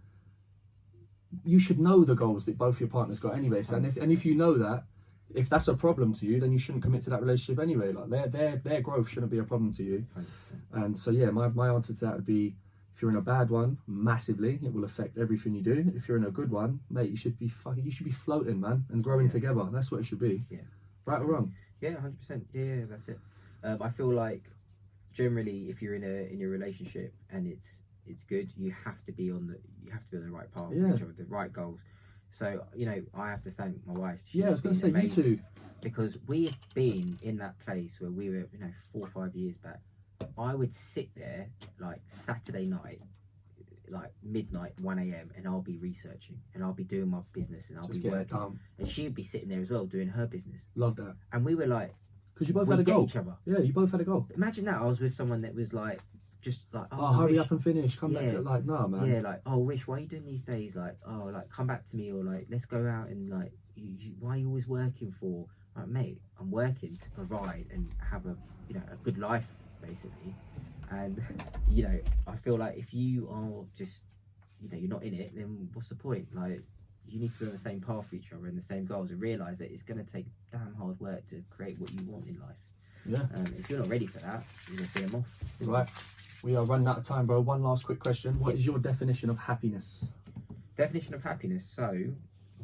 you should know the goals that both your partners got anyway. So, and if you know that, if that's a problem to you, then you shouldn't commit to that relationship anyway. Like, their growth shouldn't be a problem to you. 100%. And so yeah, my answer to that would be, if you're in a bad one, massively, it will affect everything you do. If you're in a good one, mate, you should be floating, man, and growing together. That's what it should be. Yeah. Right or wrong? Yeah, 100%. Yeah, that's it. I feel like generally, if you're in a relationship and it's good, you have to be on the right path, with the right goals. So, I have to thank my wife. I was going to say, you too. Because we have been in that place where we were, 4 or 5 years back. I would sit there like Saturday night, like midnight, 1 a.m, and I'll be researching and I'll be doing my business and I'll be working. And she would be sitting there as well doing her business. Love that. And we were like, because you both had a goal. Each other. Yeah, you both had a goal. Imagine that I was with someone that was like, just like, hurry up and finish. Come back to it. Like, nah, man. Yeah, like, Rish, why are you doing these days? Like, like, come back to me, or like, let's go out and like, why are you always working for? Like, mate, I'm working to provide and have a good life, basically. And I feel like if you are just you're not in it, then what's the point? Like, you need to be on the same path for each other and the same goals, and realise that it's going to take damn hard work to create what you want in life. Yeah. If you're not ready for that, you're going to be them off. Right. We are running out of time, bro. One last quick question. What is your definition of happiness? Definition of happiness. So,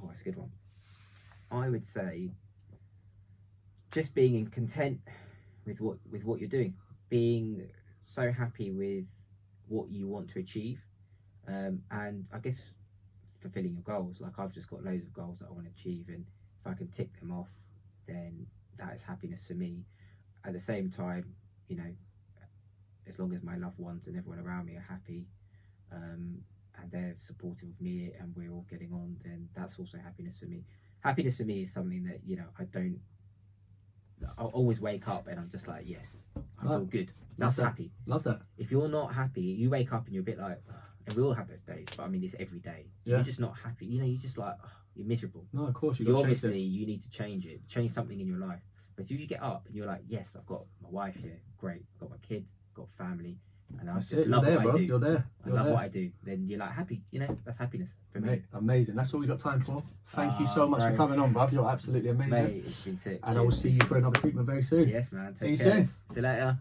that's a good one. I would say just being in content with what you're doing, being so happy with what you want to achieve, and I guess fulfilling your goals. Like, I've just got loads of goals that I want to achieve, and if I can tick them off, then that is happiness for me. At the same time, as long as my loved ones and everyone around me are happy, and they're supportive of me and we're all getting on, then that's also happiness for me. Happiness for me is something that I'll always wake up and I'm just like, yes, I feel good. That's happy. Love that. If you're not happy, you wake up and you're a bit like, and we all have those days, but I mean, it's every day. Yeah. You're just not happy. You're just like, you're miserable. No, of course. You obviously, you need to change something in your life. But as soon as you get up and you're like, yes, I've got my wife here, great. I've got my kids, I've got family, and I just love what I do. You're there. I love what I do. Then you're like happy. That's happiness for me. Mate, amazing. That's all we got time for. Thank you so much for coming on, bruv. You're absolutely amazing. Mate, it's been sick. And I will see you for another treatment very soon. Yes, man. See you soon. See you later.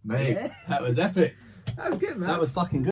Mate, that was epic. That was good, man. That was fucking good.